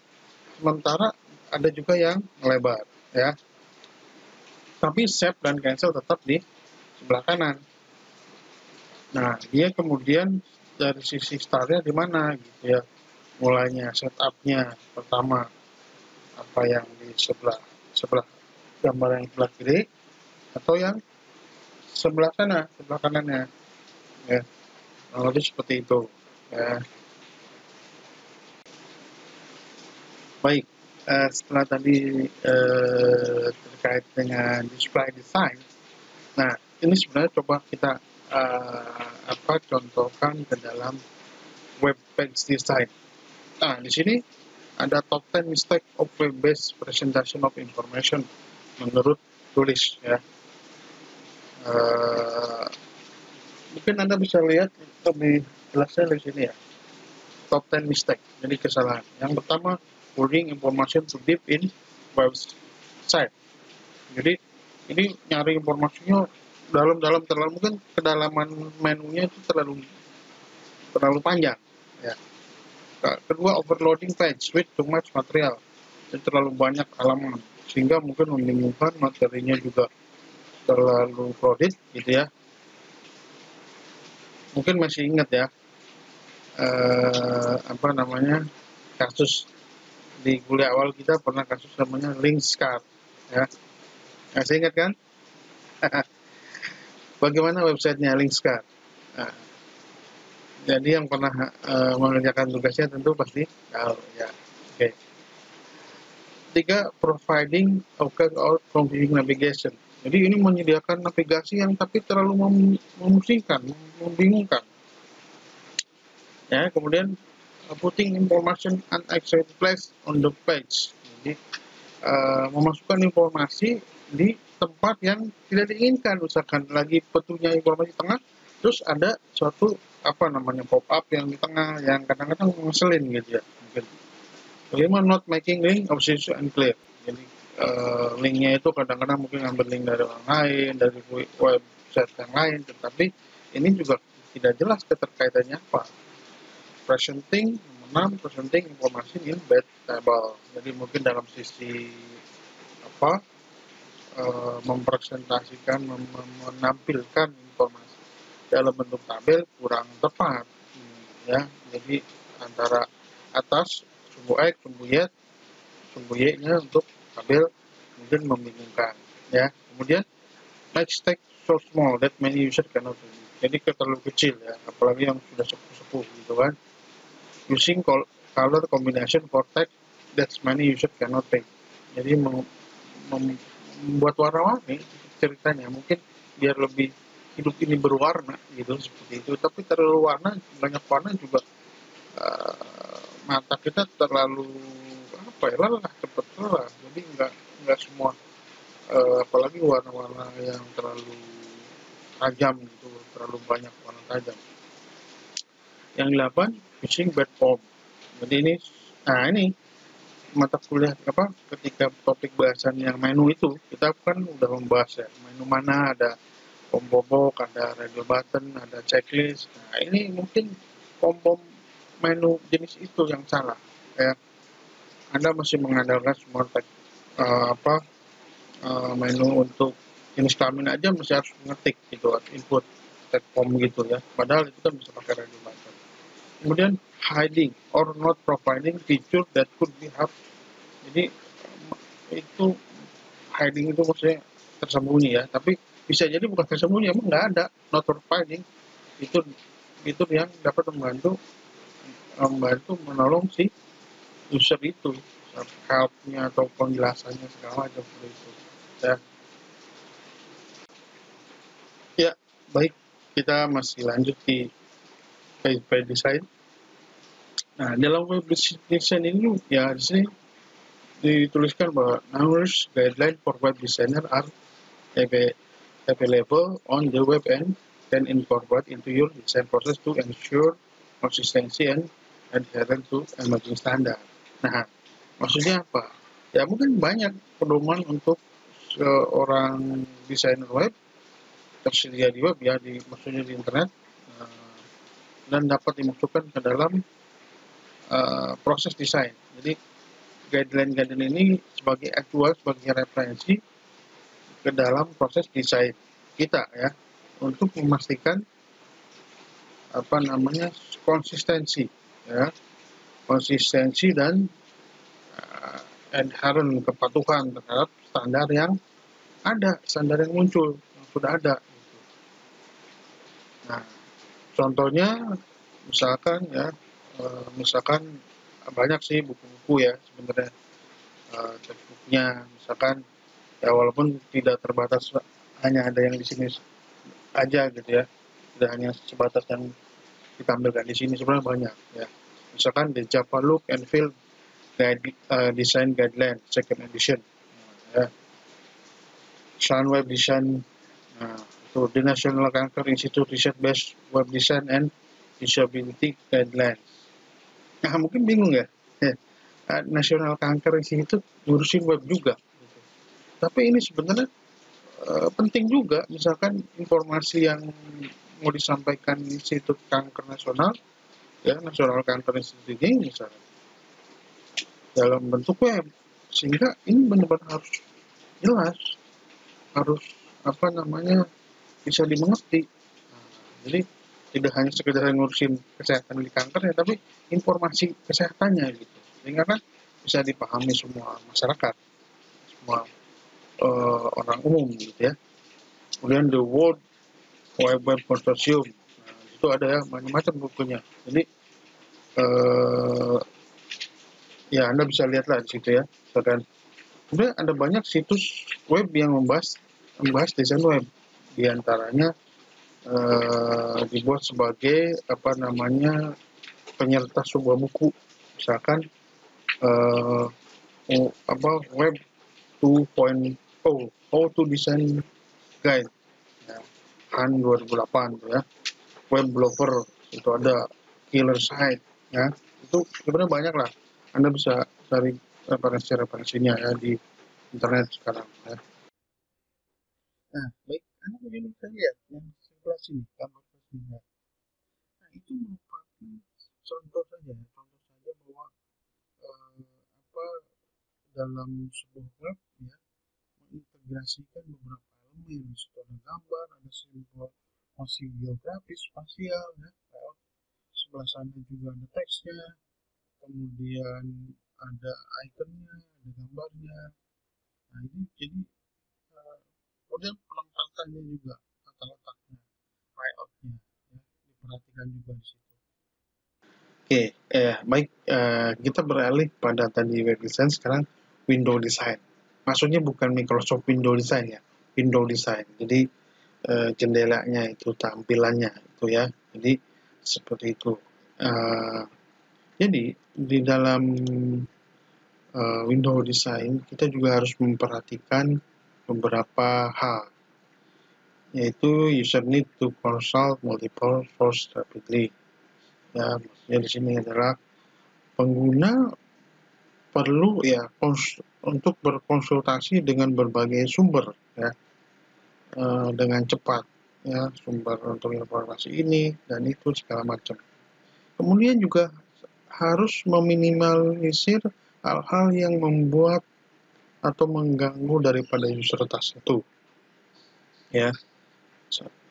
Sementara ada juga yang lebar ya, tapi save dan cancel tetap di sebelah kanan. Nah, dia kemudian dari sisi startnya di mana gitu ya, mulainya setupnya pertama apa yang di sebelah gambar yang sebelah kiri atau yang sebelah sana, sebelah kanannya ya. Lebih seperti itu ya. Baik, setelah tadi terkait dengan display design, nah ini sebenarnya coba kita contohkan ke dalam web page design. Nah, di sini ada top 10 mistake of web-based presentation of information menurut tulis ya. Mungkin Anda bisa lihat lebih jelasnya di sini ya. Top 10 mistake, jadi kesalahan. Yang pertama, wording information too deep in website. Jadi ini nyari informasinya dalam terlalu mungkin kedalaman menunya itu terlalu panjang ya. Kedua, overloading page with too much material, jadi terlalu banyak halaman sehingga mungkin membingungkan, materinya juga terlalu crowded gitu ya. Mungkin masih ingat ya kasus di kuliah awal kita pernah kasus namanya link scar ya. Masih ingat kan? Bagaimana websitenya link scar? Nah, jadi yang pernah mengerjakan tugasnya tentu pasti tahu ya. Oke. Tiga, providing or confusing navigation. Jadi ini menyediakan navigasi yang tapi terlalu memusingkan, membingungkan. Ya, kemudian putting information unexpected place on the page. Jadi memasukkan informasi di tempat yang tidak diinginkan, misalkan lagi petunjuk informasi tengah, terus ada suatu pop up yang di tengah yang kadang-kadang ngeselin gitu ya. Mungkin. Kelima, not making link obvious and clear. Jadi linknya itu kadang-kadang mungkin ngambil link dari orang lain, dari website yang lain, tetapi ini juga tidak jelas keterkaitannya apa. Presenting, 6, presenting information in bad table. Jadi mungkin dalam sisi mempresentasikan, menampilkan informasi dalam bentuk tabel kurang tepat ya. Jadi antara atas sumbu X, sumbu Y-nya untuk tabel mungkin membingungkan ya. Kemudian text so small that many user cannot read. Jadi terlalu kecil ya, apalagi yang sudah sepuh-sepuh gitu kan. Using color combination for text that many user cannot read. Jadi membuat warna-warni ceritanya, mungkin biar lebih hidup ini berwarna gitu, seperti itu. Tapi terlalu banyak warna juga mata kita terlalu lelah, cepat lelah. Jadi nggak semua apalagi warna-warna yang terlalu tajam gitu, terlalu banyak warna tajam. Yang 8, using bad form. Jadi ini mata kuliah ketika topik bahasan yang menu itu kita kan udah membahas ya, menu mana ada pom-pom, ada radio button, ada checklist. Nah ini mungkin pom-pom menu jenis itu yang salah ya. Anda masih mengandalkan semua menu untuk jenis kelamin aja masih harus mengetik gitu, input tag pom gitu ya, padahal itu kan bisa pakai radio button. Kemudian hiding or not providing feature that could be helped. Jadi itu hiding itu maksudnya tersembunyi ya, tapi bisa jadi bukan tersembunyi, emang nggak ada, not providing itu yang dapat membantu menolong si user itu, help-nya atau penjelasannya segala macam seperti itu ya. Baik, kita masih lanjut di page design. Nah, dalam web design ini ya di sini dituliskan bahwa numerous guidelines for web designer are available on the web and can incorporate into your design process to ensure consistency and adherence to emerging standard. Nah, maksudnya apa? Ya mungkin banyak pedoman untuk seorang desainer web tersedia di web ya, maksudnya di internet, dan dapat dimasukkan ke dalam proses desain. Jadi guideline ini sebagai acuan, sebagai referensi ke dalam proses desain kita ya, untuk memastikan konsistensi ya, dan adherent, kepatuhan terhadap standar yang muncul, yang sudah ada. Nah, contohnya misalkan banyak sih buku-buku ya sebenarnya, textbooknya misalkan ya, walaupun tidak terbatas hanya ada yang di sini aja gitu ya, tidak hanya sebatas yang ditampilkan di sini, sebenarnya banyak ya. Misalkan the Java Look and Feel Design Guideline Second Edition ya. Sun Web Design, itu the National Cancer Institute Research Based Web Design and Disability Guidelines. Nah mungkin bingung ya, National Cancer Institute ngurusin web juga gitu. Tapi ini sebenarnya penting juga, misalkan informasi yang mau disampaikan Institut Kanker Nasional, ya National Cancer Institute ini misalnya, dalam bentuk web, sehingga ini benar-benar harus jelas, harus bisa dimengerti. Nah, jadi tidak hanya sekedar ngurusin kesehatan di kanker ya, tapi informasi kesehatannya gitu, sehingga kan bisa dipahami semua masyarakat, semua orang umum gitu ya. Kemudian The World Wide Web Consortium, nah, itu ada ya macam-macam bukunya. Jadi ya Anda bisa lihatlah di situ ya. Dan kemudian ada banyak situs web yang membahas desain web. Di antaranya dibuat sebagai penyerta sebuah buku, misalkan web 2.0, how to design guide, ya, Han 2008 ya. Web blogger itu ada killer site ya, itu sebenarnya banyak lah, Anda bisa cari referensinya ya di internet sekarang ya. Nah, baik, Anda mungkin bisa lihat yang sebelah sini, gambar sini. Nah, itu merupakan contoh saja bahwa apa dalam sebuah web ya, mengintegrasikan beberapa elemen. Di situ ada gambar, ada sebuah masih geografis, spasial ya. Sebelah sana juga ada teksnya, kemudian ada ikonnya, ada gambarnya. Nah, ini jadi kemudian penempatannya juga, tata letaknya, layoutnya, ya, diperhatikan juga di situ. Oke, baik, kita beralih pada tadi web design, sekarang window design. Maksudnya bukan Microsoft Window Design ya, window design. Jadi jendelanya itu, tampilannya itu ya. Jadi seperti itu. Jadi di dalam window design kita juga harus memperhatikan beberapa hal, yaitu user need to consult multiple sources rapidly. Ya, maksudnya di sini adalah pengguna perlu ya untuk berkonsultasi dengan berbagai sumber ya, dengan cepat ya, sumber untuk informasi ini dan itu segala macam. Kemudian juga harus meminimalisir hal-hal yang membuat atau mengganggu daripada user itu ya.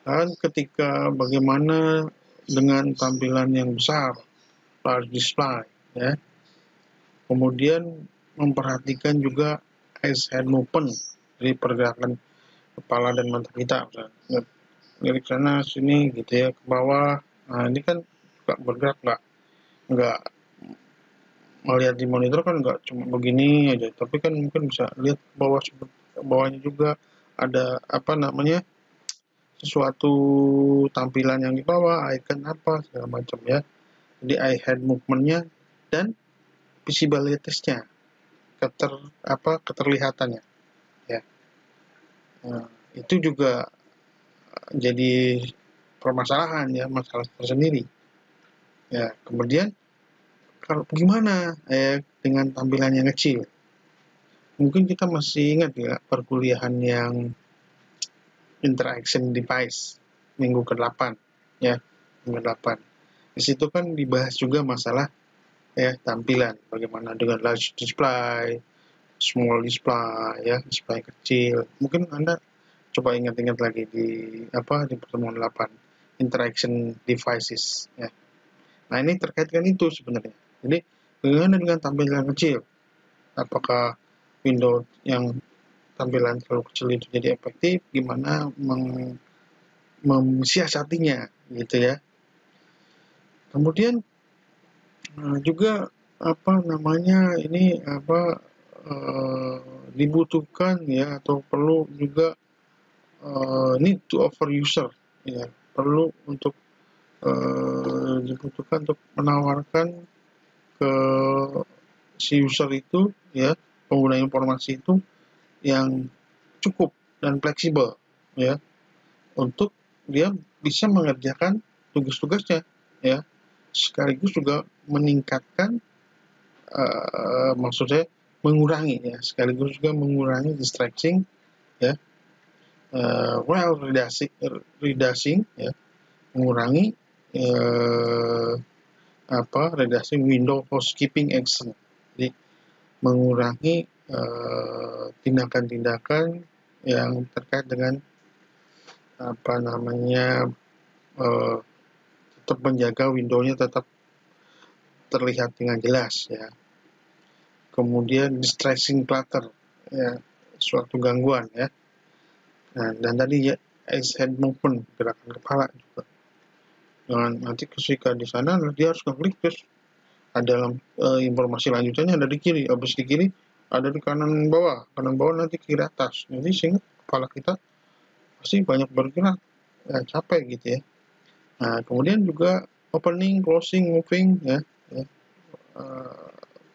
Dan ketika bagaimana dengan tampilan yang besar, large display ya. Kemudian memperhatikan juga eyes head movement, jadi pergerakan kepala dan mata kita, dari sana sini gitu ya, ke bawah. Nah, ini kan bergerak, nggak melihat di monitor kan nggak cuma begini aja, tapi kan mungkin bisa lihat bawahnya juga ada sesuatu tampilan yang di bawah, icon apa segala macam ya. Jadi eye head movement-nya dan visibilitasnya, keterlihatannya ya. Nah, itu juga jadi permasalahan ya, masalah tersendiri ya. Kemudian kalau gimana dengan tampilan yang kecil, mungkin kita masih ingat ya perkuliahan yang interaction device minggu ke-8 ya, minggu 8. Di situ kan dibahas juga masalah ya tampilan, bagaimana dengan large display, small display ya, display kecil. Mungkin Anda coba ingat-ingat lagi di pertemuan 8, interaction devices ya. Nah, ini terkait dengan itu sebenarnya. Jadi bagaimana dengan tampilan kecil? Apakah Windows yang tampilan terlalu kecil itu jadi efektif? Gimana mensiasatinya gitu ya. Kemudian juga dibutuhkan ya, atau perlu juga need to offer user ya, perlu untuk dibutuhkan untuk menawarkan ke si user itu ya, pengguna informasi itu yang cukup dan fleksibel ya, untuk dia bisa mengerjakan tugas-tugasnya ya, sekaligus juga meningkatkan maksudnya mengurangi ya, sekaligus juga mengurangi distracting ya, while reducing ya, mengurangi reducing window housekeeping action. Jadi mengurangi tindakan-tindakan yang terkait dengan tetap menjaga windownya tetap terlihat dengan jelas ya. Kemudian distressing clutter ya, suatu gangguan ya. Nah, dan tadi ya head movement, gerakan kepala juga. Dengan nanti ketika di sana dia harus ngeklik terus ada informasi lanjutannya ada di kiri, habis di kiri ada di kanan bawah nanti kiri atas. Jadi sehingga kepala kita pasti banyak bergerak, capek gitu ya. Nah, kemudian juga opening, closing, moving ya,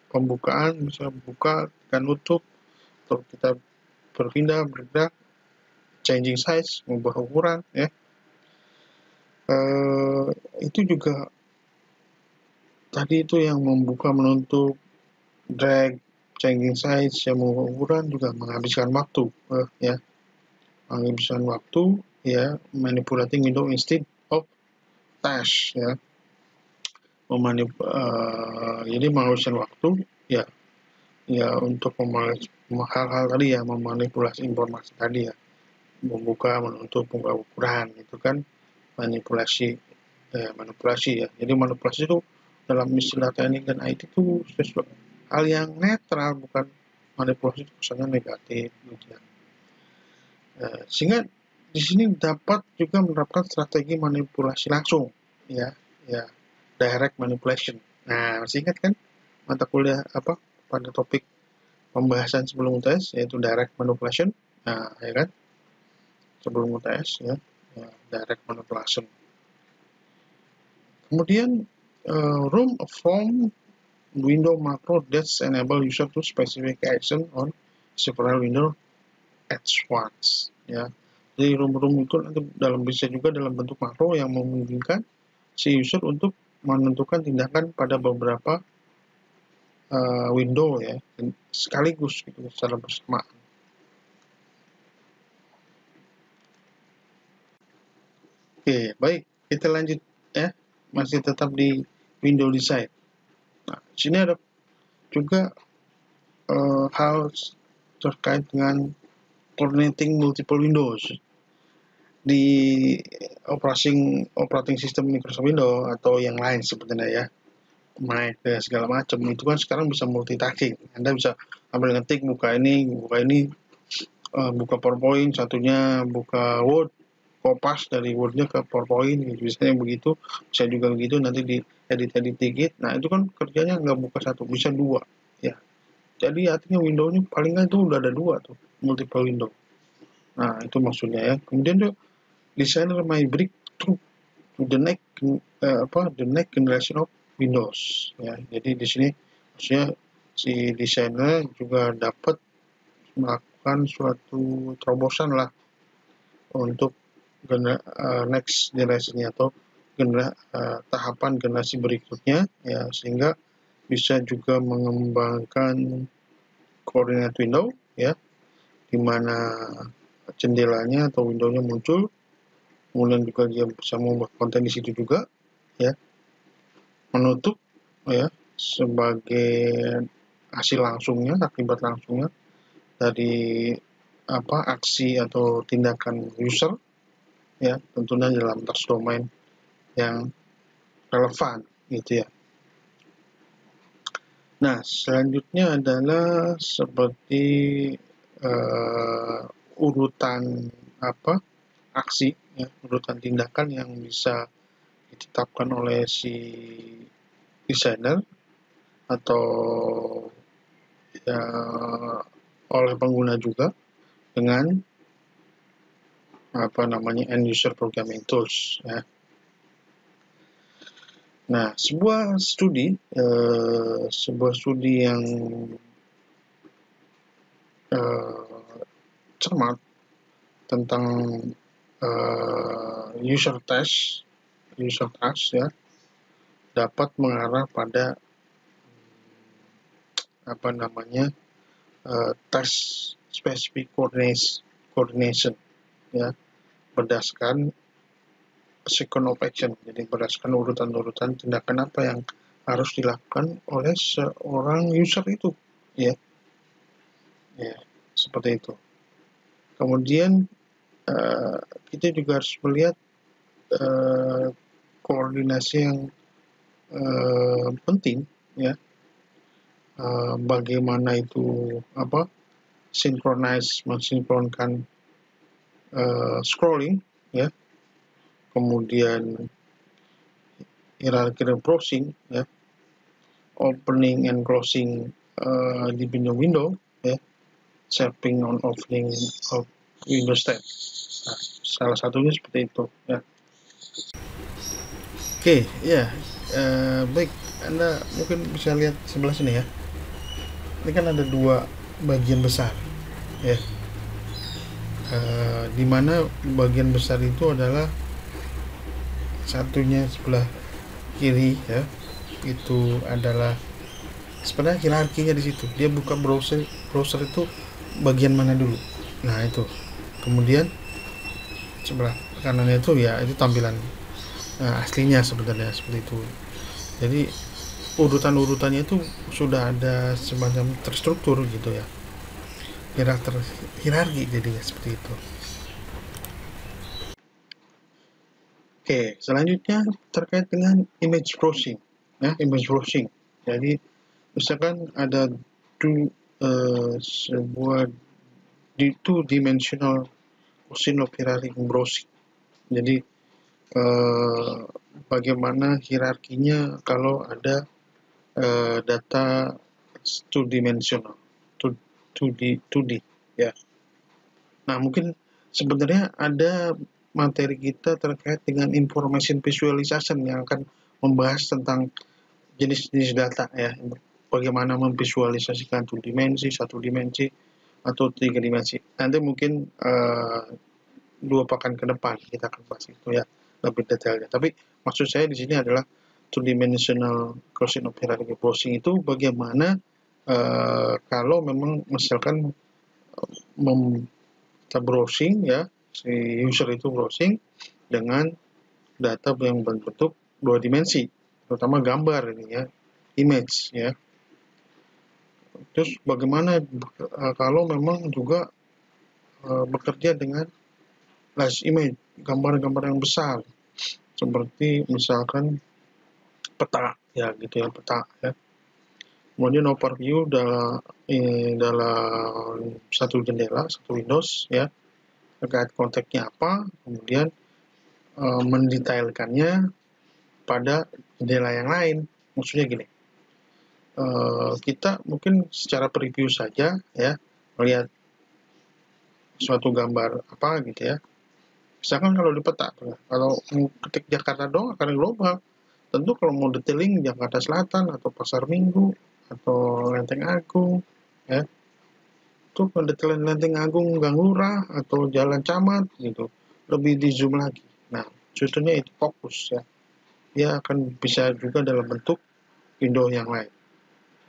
pembukaan bisa buka dan tutup, atau kita berpindah, bergerak, changing size, mengubah ukuran ya. Itu juga tadi itu yang membuka, menutup, drag, changing size, yang mengubah ukuran juga menghabiskan waktu ya. Menghabiskan waktu ya, manipulating window instead of task ya. Jadi menghabiskan waktu ya untuk hal-hal tadi ya, memanipulasi informasi tadi ya, membuka, menutup, mengubah ukuran, itu kan manipulasi ya. Jadi manipulasi itu dalam istilah teknik dan IT itu sesuatu hal yang netral, bukan manipulasi itu kesannya negatif gitu ya. Sehingga di sini dapat juga menerapkan strategi manipulasi langsung ya, direct manipulation. Nah, masih ingat kan mata kuliah pada topik pembahasan sebelum UTS, yaitu direct manipulation. Nah, ya kan, sebelum UTS ya, direct manipulation. Kemudian room form window macro that enable user to specific action on several window at once ya. Jadi room itu nanti bisa juga dalam bentuk makro yang memungkinkan si user untuk menentukan tindakan pada beberapa window ya, sekaligus gitu secara bersamaan. Oke, baik, kita lanjut ya, masih tetap di window design. Nah, di sini ada juga hal terkait dengan coordinating multiple windows di operating system Microsoft Windows atau yang lain sebetulnya ya, Mac segala macam itu kan sekarang bisa multitasking. Anda bisa ambil ngetik, buka ini, buka PowerPoint, satunya buka Word, kopas dari Word-nya ke PowerPoint, gitu. Biasanya begitu. Bisa juga begitu, nanti di edit dikit. Nah, itu kan kerjanya nggak buka satu, bisa dua ya. Jadi artinya window-nya paling nggak itu udah ada dua tuh, multiple window. Nah, itu maksudnya ya. Kemudian tuh designer may break through to the next generation of Windows ya. Jadi di sini maksudnya si desainer juga dapat melakukan suatu terobosan lah untuk next generation-nya atau tahapan generasi berikutnya ya, sehingga bisa juga mengembangkan coordinate window ya, di mana jendelanya atau window-nya muncul, kemudian juga dia bisa membuat konten di situ juga ya, menutup ya sebagai hasil langsungnya, akibat langsungnya dari aksi atau tindakan user ya, tentunya dalam task domain yang relevan gitu ya. Nah, selanjutnya adalah seperti urutan aksi ya, urutan tindakan yang bisa ditetapkan oleh si desainer atau ya, oleh pengguna juga dengan end user programming tools ya. Nah, sebuah studi yang cermat tentang user task ya, dapat mengarah pada task specific coordination ya, berdasarkan sequence of action, jadi berdasarkan urutan-urutan tindakan apa yang harus dilakukan oleh seorang user itu, ya, seperti itu. Kemudian kita juga harus melihat koordinasi yang penting, ya, bagaimana itu mensinkronkan scrolling, ya, kemudian hierarchical browsing, ya, opening and closing di window, ya, shaping on opening of Windows tab. Nah, salah satunya seperti itu, ya. Oke, ya, baik, Anda mungkin bisa lihat sebelah sini, ya. Ini kan ada dua bagian besar, ya, di mana bagian besar itu adalah satunya sebelah kiri, ya, itu adalah sebenarnya hierarkinya di situ. Dia buka browser itu bagian mana dulu. Nah, itu. Kemudian sebelah kanannya itu, ya, itu tampilan aslinya sebenarnya seperti itu. Jadi urutan-urutannya itu sudah ada semacam terstruktur gitu, ya, hierarki jadinya seperti itu. Oke, selanjutnya terkait dengan image browsing, ya, image browsing. Jadi misalkan ada sebuah two-dimensional ocean of hierarchy browsing. Jadi bagaimana hierarkinya kalau ada data two-dimensional, 2D, ya. Nah, mungkin sebenarnya ada materi kita terkait dengan information visualization yang akan membahas tentang jenis-jenis data, ya, bagaimana memvisualisasikan 2 dimensi, 1 dimensi, atau 3 dimensi. Nanti mungkin 2 pekan ke depan kita akan bahas itu, ya, lebih detailnya. Tapi maksud saya di sini adalah two-dimensional crossing of hierarchy browsing itu bagaimana kalau memang misalkan kita browsing, ya, si user itu browsing dengan data yang berbentuk 2 dimensi, terutama gambar ini, ya, image, ya. Terus bagaimana kalau memang juga bekerja dengan large image, gambar-gambar yang besar, seperti misalkan peta, ya, gitu, ya, peta, ya. Kemudian overview dalam satu jendela, satu Windows, ya, terkait konteksnya apa, kemudian mendetailkannya pada jendela yang lain. Maksudnya gini, kita mungkin secara preview saja, ya, melihat suatu gambar apa gitu, ya. Misalkan kalau di peta, kalau ketik Jakarta doang akan global. Tentu kalau mau detailing Jakarta Selatan atau Pasar Minggu atau Lenteng Agung, ya, itu pendetailan Lenteng Agung Gang Lurah atau Jalan Camat gitu, lebih di zoom lagi. Nah, justru itu fokus, ya. Dia akan bisa juga dalam bentuk window yang lain,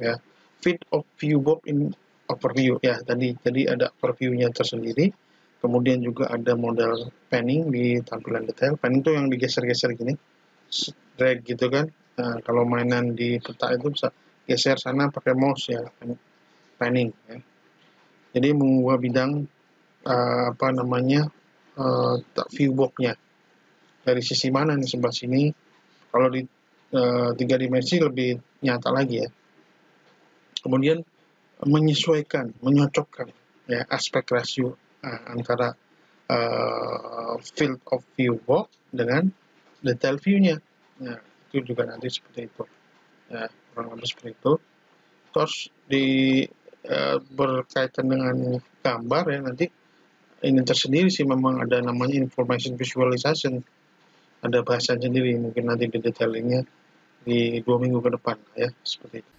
ya. Feed of view box in overview, ya, tadi ada overview-nya tersendiri. Kemudian juga ada model panning di tampilan detail. Panning itu yang digeser-geser gini, drag gitu kan. Nah, kalau mainan di peta itu bisa geser sana pakai mouse, ya, panning, ya. Jadi mengubah bidang view box-nya dari sisi mana nih, sebelah sini. Kalau di 3 dimensi lebih nyata lagi, ya. Kemudian menyocokkan, ya, aspek rasio antara field of view box dengan detail view-nya. Nah, itu juga nanti seperti itu, ya, kurang lebih seperti itu. Terus berkaitan dengan gambar, ya, nanti ini tersendiri sih memang ada namanya information visualization, ada bahasa sendiri, mungkin nanti di detailingnya di 2 minggu ke depan, ya, seperti itu.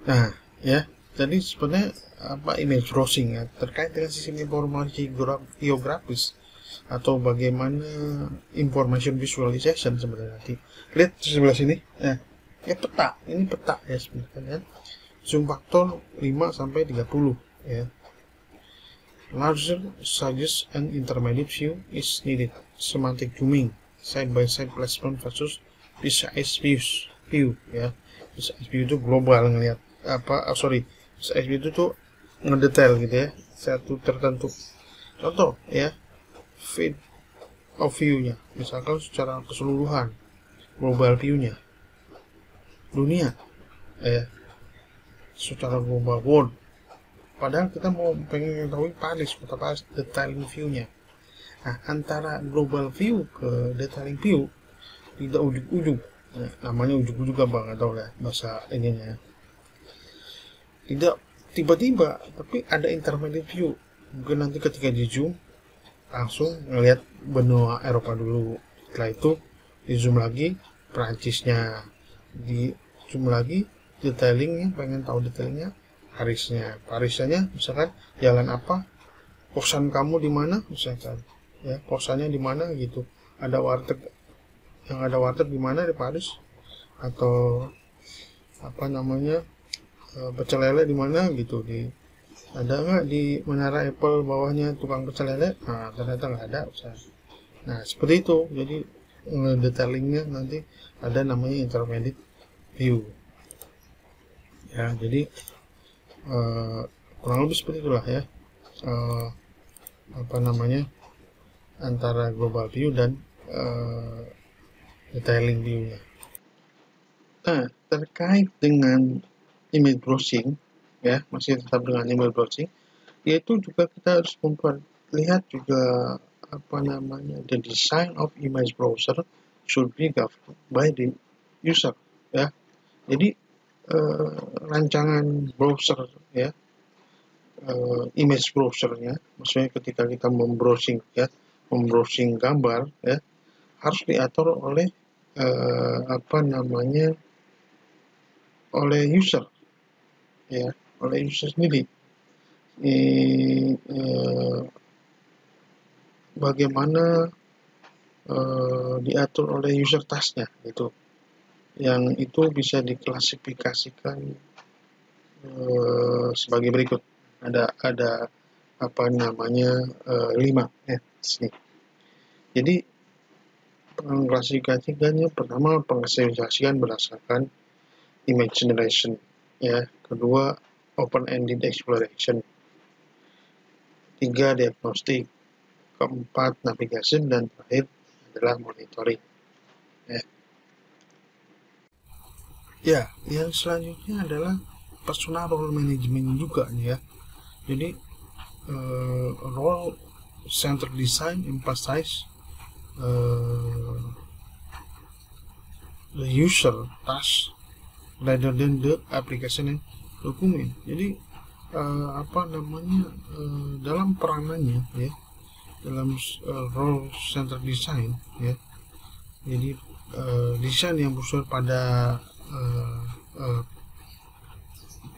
Nah, ya, jadi sebenarnya image browsing, ya, terkait dengan sistem informasi geografis atau bagaimana information visualization sebenarnya. Nanti lihat sebelah sini, ya, peta, ini peta, ya, sebenarnya, zoom faktor 5 sampai 30, ya. Larger suggests an intermediate view is needed. Semantic zooming, side-by-side placement versus precise view ya. Precise view itu global ngelihat precise view itu tuh ngedetail gitu ya, satu tertentu. Contoh ya, field of view-nya, misalkan secara keseluruhan, global view-nya, dunia ya, secara global world. Padahal kita mau pengen tahu Paris, kota Paris, detailing view-nya. Nah, antara global view ke detailing view tidak ujuk-ujuk. Nah, namanya ujuk-ujuk apa nggak tahu lah bahasa ininya. Tidak tiba-tiba, tapi ada intermediate view. Mungkin nanti ketika di zoom langsung ngelihat benua Eropa dulu. Setelah itu di zoom lagi Perancisnya, di zoom lagi detailingnya, pengen tahu detailingnya Parisnya misalkan jalan apa, kosan kamu di mana misalkan ya, kosannya di mana gitu, ada warteg di mana di Paris, atau apa namanya, pecel lele di mana gitu, ada nggak di Menara Apple bawahnya tukang pecel lele, nah ternyata nggak ada. Nah seperti itu, jadi detailingnya nanti ada namanya intermediate view ya. Jadi kurang lebih seperti itulah ya, apa namanya, antara global view dan detailing view-nya. Nah, terkait dengan image browsing ya, masih tetap dengan image browsing, yaitu juga kita harus lihat juga apa namanya, the design of image browser should be governed by the user ya. Jadi rancangan browser ya, image browsernya, maksudnya ketika kita membrowsing gambar ya, harus diatur oleh apa namanya, oleh user ya, oleh user sendiri. Bagaimana diatur oleh user task-nya gitu, yang itu bisa diklasifikasikan sebagai berikut. Ada apa namanya, 5 ya di sini. Jadi pengklasifikasiannya, pertama pengklasifikasian berdasarkan image generation ya, kedua open-ended exploration, 3 diagnostik, keempat navigation, dan terakhir adalah monitoring ya. Ya, yang selanjutnya adalah personal role management juga nih ya. Jadi role centered design emphasize the user task rather than the application and document. Jadi apa namanya, dalam peranannya ya, dalam role centered design ya, jadi desain yang bersumber pada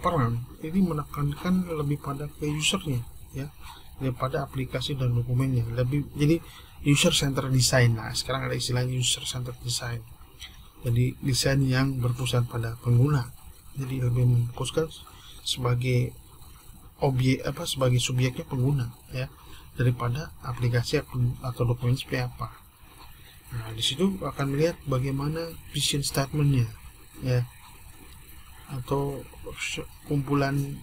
peran ini menekankan lebih pada ke usernya ya, daripada aplikasi dan dokumennya. Jadi user centered design. Nah sekarang ada istilahnya user centered design, jadi desain yang berpusat pada pengguna, jadi lebih memfokuskan sebagai sebagai subjeknya pengguna ya, daripada aplikasi atau dokumen seperti apa. Nah di situ akan melihat bagaimana vision statementnya ya, atau sekumpulan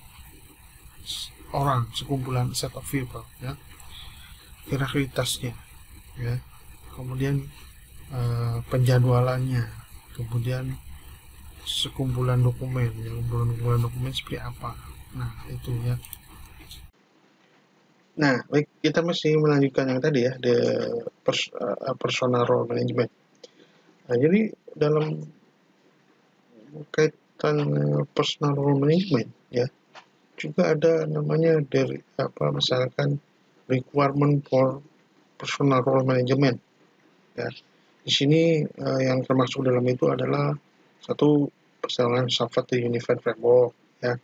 set of people ya, hierarkitasnya ya, kemudian penjadwalannya, kemudian sekumpulan dokumen seperti apa. Nah itu ya. Nah baik, kita masih melanjutkan yang tadi ya, personal role management. Nah jadi dalam kaitan personal role management ya, juga ada namanya dari misalkan requirement for personal role management ya. Di sini yang termasuk dalam itu adalah satu, persoalan Safety Unified Framework ya.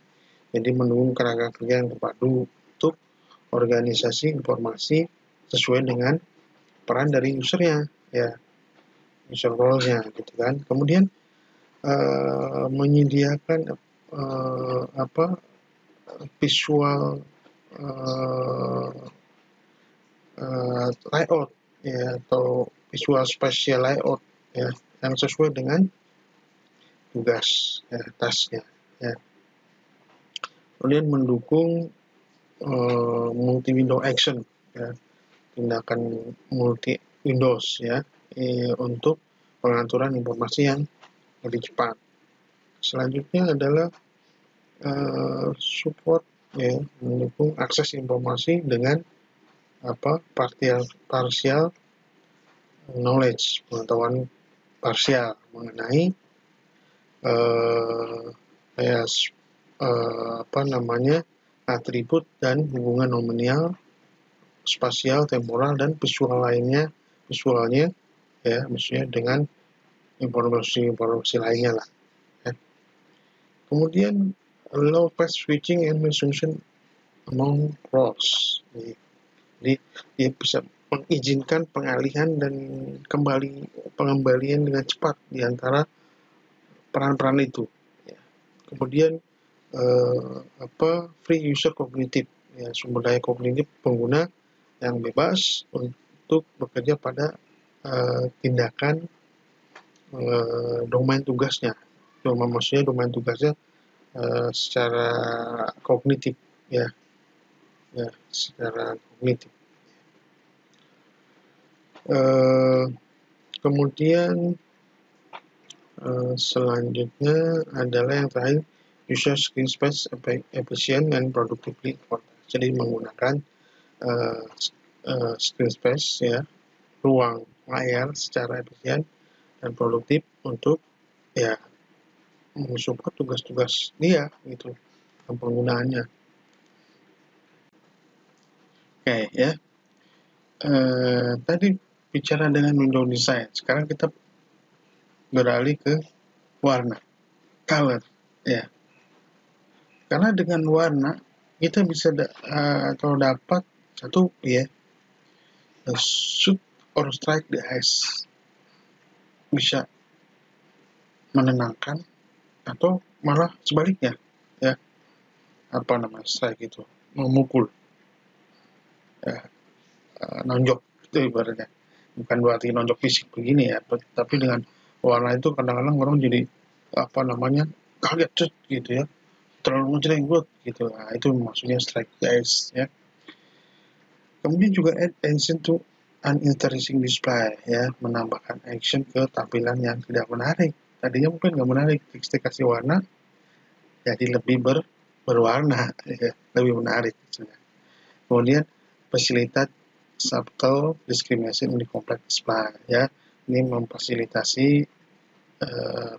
Jadi mendukung kerangka kerja yang terpadu untuk organisasi informasi sesuai dengan peran dari usernya ya, user role-nya gitu kan. Kemudian menyediakan visual layout ya, atau visual spatial layout ya, yang sesuai dengan tugas ya, tasnya ya. Kemudian mendukung multi window action ya, tindakan multi windows ya, untuk pengaturan informasi yang lebih cepat. Selanjutnya adalah support ya, mendukung akses informasi dengan partial knowledge, pengetahuan parsial mengenai atribut dan hubungan nominal, spasial, temporal, dan visualnya ya, maksudnya dengan informasi lainnya lah ya. Kemudian low path switching and resolution among roles. Jadi dia bisa mengizinkan pengalihan dan pengembalian dengan cepat di antara peran-peran itu ya. Kemudian free user cognitive ya, sumber daya kognitif pengguna yang bebas untuk bekerja pada tindakan domain tugasnya. Maksudnya domain tugasnya secara kognitif ya, secara kognitif. Kemudian selanjutnya adalah yang terakhir, user screen space efficient and productively. Jadi menggunakan screen space ya, ruang layar secara efisien dan produktif untuk ya mensupport tugas-tugas dia gitu, penggunaannya. Oke ya. Tadi bicara dengan window design, sekarang kita beralih ke warna, color ya. Karena dengan warna kita bisa dapat satu ya, shoot or strike the eyes, bisa menenangkan atau malah sebaliknya ya, strike itu memukul ya, nonjok itu ibaratnya, bukan berarti nonjok fisik begini ya, tapi dengan warna itu kadang-kadang orang jadi kaget gitu ya, terlalu ngejrenggot gitu. Nah, itu maksudnya strike the eyes ya. Kemudian juga add action to uninteresting display ya, menambahkan action ke tampilan yang tidak menarik. Tadinya mungkin nggak menarik, kita kasih warna jadi lebih berwarna ya, lebih menarik misalnya. Kemudian facilitate subtle discrimination in the complex display ya, ini memfasilitasi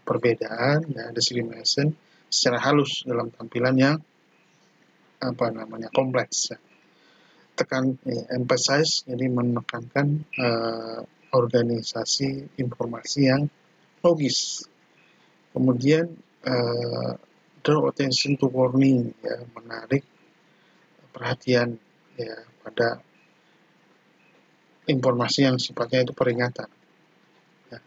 perbedaan ya, discrimination secara halus dalam tampilan yang kompleks ya. Emphasize, jadi menekankan organisasi informasi yang logis. Kemudian draw attention to warning ya, menarik perhatian ya pada informasi yang sifatnya itu peringatan ya.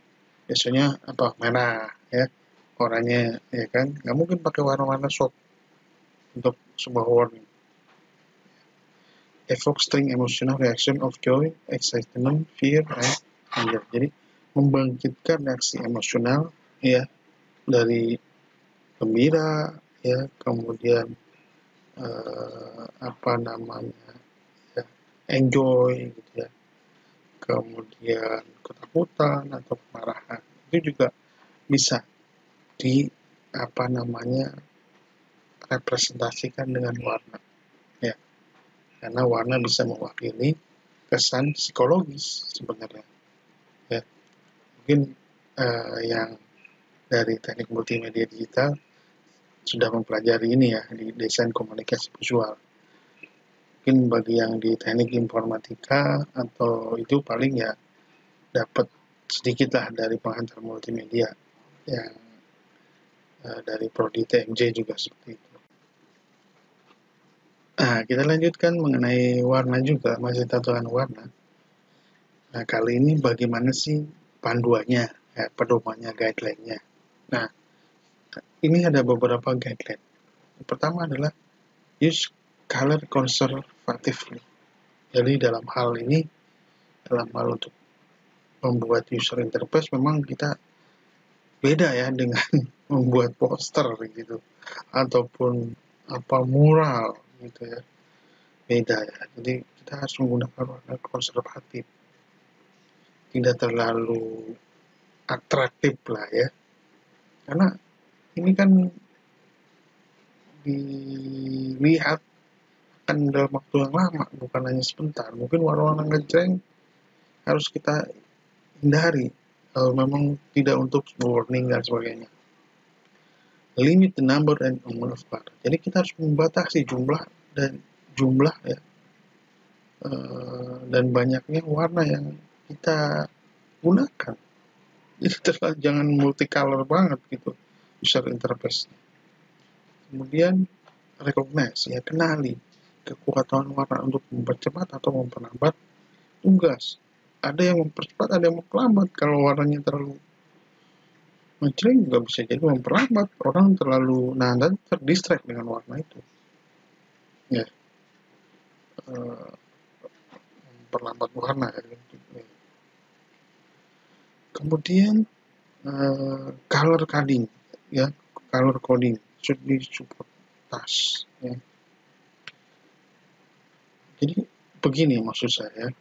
Biasanya merah ya warnanya ya kan, nggak mungkin pakai warna-warna soft untuk sebuah warning. Evoke strong emotional reaction of joy, excitement, fear, and anger. Jadi membangkitkan reaksi emosional ya, dari gembira ya, kemudian ya, enjoy gitu ya, kemudian ketakutan atau kemarahan. Itu juga bisa representasikan dengan warna ya, karena warna bisa mewakili kesan psikologis sebenarnya ya. Mungkin yang dari teknik multimedia digital sudah mempelajari ini ya di desain komunikasi visual. Mungkin bagi yang di teknik informatika atau itu paling ya dapat sedikit lah dari pengantar multimedia yang dari Prodi TMJ juga seperti itu. Nah, kita lanjutkan mengenai warna juga, masih tatanan warna. Nah, kali ini bagaimana sih panduannya, ya, pedomannya, guideline-nya. Nah, ini ada beberapa guideline. Yang pertama adalah use color conservatively. Jadi dalam hal untuk membuat user interface memang kita beda ya dengan membuat poster gitu ataupun mural gitu ya, beda ya. Jadi kita harus menggunakan warna konservatif, tidak terlalu atraktif lah ya, karena ini kan dilihat akan dalam waktu yang lama, bukan hanya sebentar. Mungkin warna-warna ngejreng harus kita hindari kalau memang tidak untuk warning dan sebagainya. Limit the number and amount of color. Jadi kita harus membatasi jumlah ya, dan banyaknya warna yang kita gunakan. Jadi jangan multicolor banget gitu user interface. Kemudian recognize ya, kenali kekuatan warna untuk mempercepat atau memperlambat tugas. Ada yang mempercepat, ada yang memperlambat. Kalau warnanya terlalu ngejreng juga bisa jadi memperlambat, orang terlalu dan terdistract dengan warna itu ya, memperlambat warna ya. Kemudian color coding ya, color coding should be support task ya. Jadi begini maksud saya,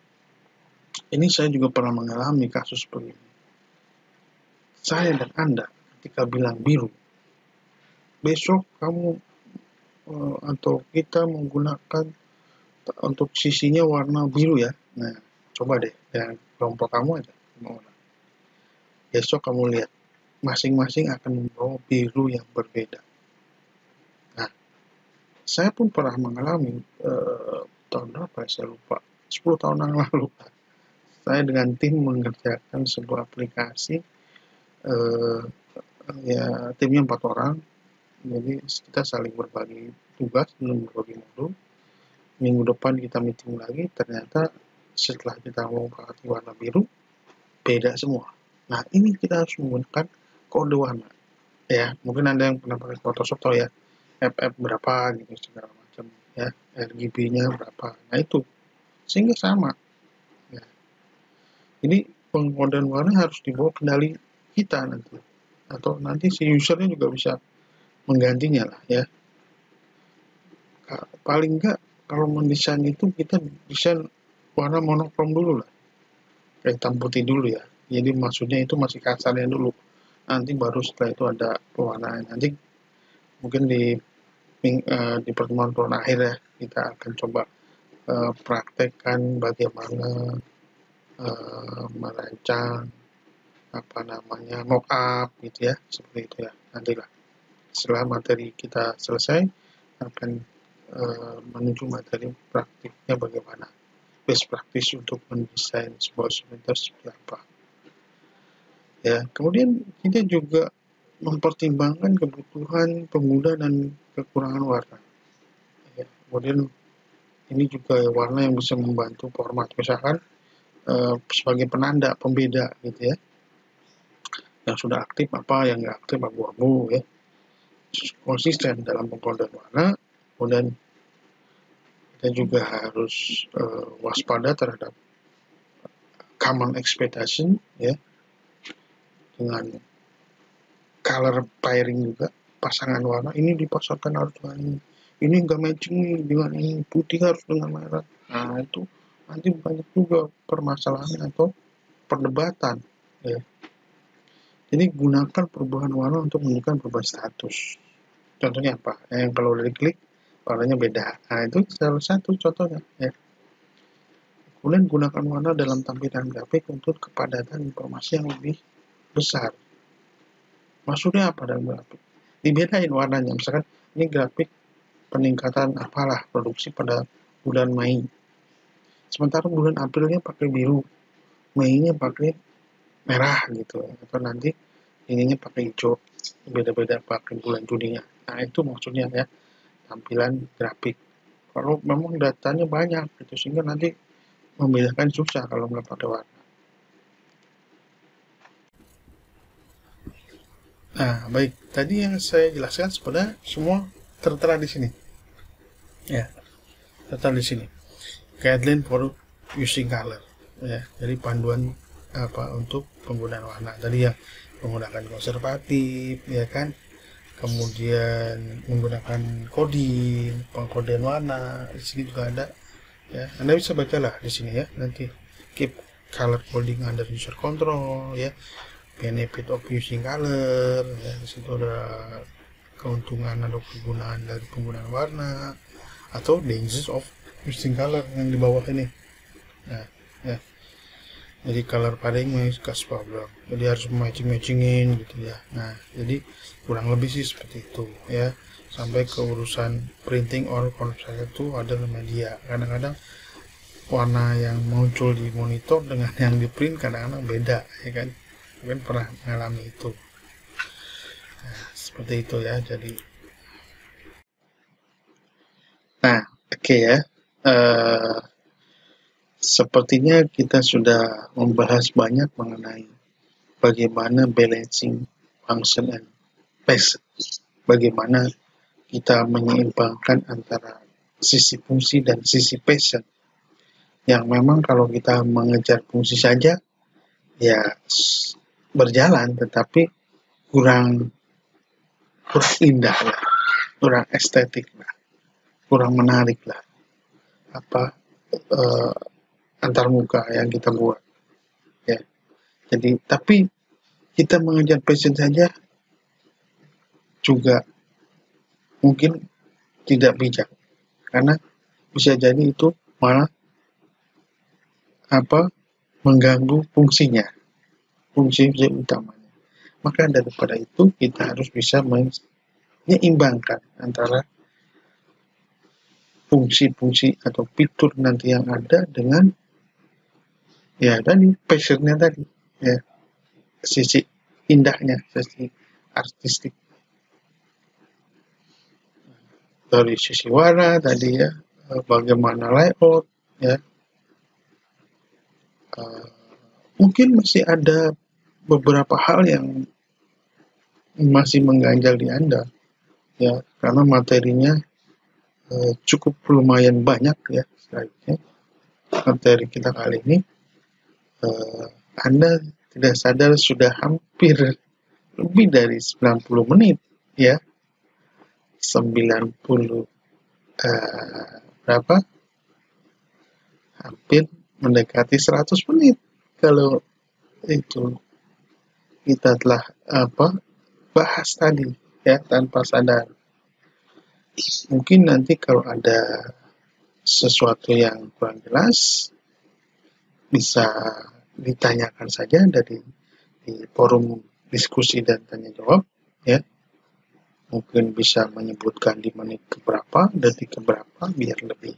ini saya juga pernah mengalami kasus begini. Saya dan Anda ketika bilang biru, besok kamu atau kita menggunakan untuk sisinya warna biru ya. Nah, coba deh dengan kelompok kamu aja. Besok kamu lihat, masing-masing akan membawa biru yang berbeda. Nah, saya pun pernah mengalami tahun berapa ya, saya lupa, 10 tahun yang lalu. Saya dengan tim mengerjakan sebuah aplikasi, ya timnya 4 orang, jadi kita saling berbagi tugas, berbagi modul. Minggu depan kita meeting lagi, ternyata setelah kita menggunakan warna biru, beda semua. Nah, ini kita harus menggunakan kode warna. Ya, mungkin Anda yang pernah pakai Photoshop tahu ya, FF berapa gitu, segala macam ya, RGB-nya berapa. Nah, itu sehingga sama. Ya. Jadi pengkodean warna harus dibawa kendali kita nanti, atau nanti si usernya juga bisa menggantinya lah ya. Paling enggak kalau mendesain itu kita desain warna monokrom dulu lah, kayak hitam putih dulu ya. Jadi maksudnya itu masih kasarnya dulu, nanti baru setelah itu ada pewarnaan. Nanti mungkin di pertemuan akhir ya, kita akan coba praktekkan bagaimana merancang mock up gitu ya, seperti itu ya. Nantilah setelah materi kita selesai akan menuju materi praktiknya, bagaimana best practice untuk mendesain sebuah semester seperti apa ya. Kemudian kita juga mempertimbangkan kebutuhan pengguna dan kekurangan warna ya. Kemudian ini juga warna yang bisa membantu format, misalkan sebagai penanda pembeda gitu ya, yang sudah aktif apa, yang nggak aktif abu-abu ya, konsisten dalam pengkodean warna. Kemudian kita juga harus waspada terhadap common expectation ya, dengan color pairing juga, pasangan warna ini dipasangkan harus dengan ini nggak matching dengan ini, putih harus dengan merah. Nah, itu nanti banyak juga permasalahan atau perdebatan ya. Jadi gunakan perubahan warna untuk menunjukkan perubahan status. Contohnya apa? Yang kalau udah diklik warnanya beda. Nah, itu salah satu contohnya ya. Kemudian gunakan warna dalam tampilan grafik untuk kepadatan informasi yang lebih besar. Maksudnya apa dalam grafik? Dibedain warnanya. Misalkan ini grafik peningkatan apalah produksi pada bulan Mei. Sementara bulan Aprilnya pakai biru, Mei-nya pakai merah gitu. Atau nanti ininya pakai hijau, beda-beda pakai bulan Juninya. Nah, itu maksudnya ya, tampilan grafik. Kalau memang datanya banyak gitu, sehingga nanti membedakan susah kalau nggak pakai warna. Nah, baik. Tadi yang saya jelaskan sebenarnya semua tertera di sini. Ya. Daftar di sini. Guideline for using color, ya. Jadi panduan untuk penggunaan warna. Tadi yang menggunakan konservatif, ya kan. Kemudian menggunakan coding, pengkodean warna. Di sini juga ada, ya. Anda bisa bacalah di sini, ya. Nanti keep color coding under user control, ya. Benefit of using color, ya. Di situ ada keuntungan atau kegunaan dari penggunaan warna, atau dangers of using color yang di bawah ini. Nah, ya. Jadi color padding cause problem. Jadi harus matchingin gitu ya. Nah, jadi kurang lebih sih seperti itu ya. Sampai ke urusan printing or conversion itu ada media. Kadang-kadang warna yang muncul di monitor dengan yang di print kadang-kadang beda, ya kan? Mungkin pernah mengalami itu. Nah, seperti itu ya. Jadi, nah, oke ya. Sepertinya kita sudah membahas banyak mengenai bagaimana balancing function and passion. Bagaimana kita menyeimbangkan antara sisi fungsi dan sisi passion. Yang memang kalau kita mengejar fungsi saja, ya berjalan, tetapi kurang indah lah, kurang estetik lah, kurang menarik lah. Antar muka yang kita buat, ya. Jadi, tapi kita mengejar passion saja juga mungkin tidak bijak, karena bisa jadi itu malah mengganggu fungsi utamanya. Maka daripada itu kita harus bisa menyeimbangkan antara fungsi-fungsi atau fitur nanti yang ada dengan ya tadi passionnya tadi, ya, sisi indahnya, sisi artistik dari sisi warna tadi ya, bagaimana layout ya. Mungkin masih ada beberapa hal yang masih mengganjal di Anda ya, karena materinya cukup lumayan banyak ya. Selanjutnya materi kita kali ini, Anda tidak sadar sudah hampir lebih dari 90 menit ya. 90 berapa? Hampir mendekati 100 menit kalau itu kita telah bahas tadi ya tanpa sadar. Mungkin nanti kalau ada sesuatu yang kurang jelas bisa ditanyakan saja di forum diskusi dan tanya jawab ya. Mungkin bisa menyebutkan di menit keberapa, detik keberapa biar lebih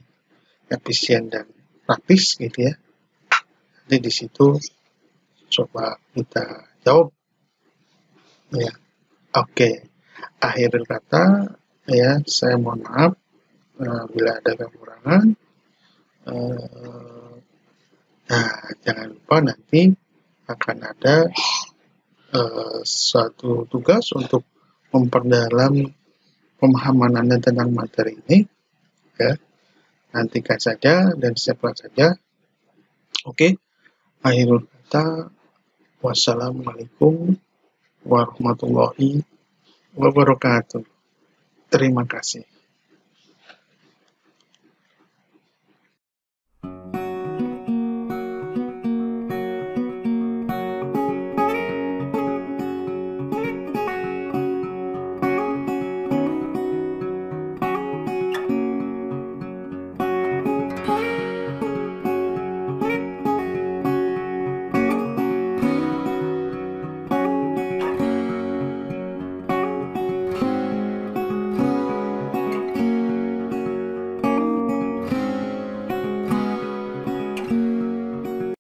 efisien dan praktis gitu ya. Jadi di situ coba kita jawab ya. Oke. Akhir kata ya, saya mohon maaf bila ada kekurangan. Nah, jangan lupa nanti akan ada suatu tugas untuk memperdalam pemahaman Anda tentang materi ini ya. Nantikan saja dan siapkan saja. Oke. Akhirul kata, wassalamualaikum warahmatullahi wabarakatuh. Terima kasih.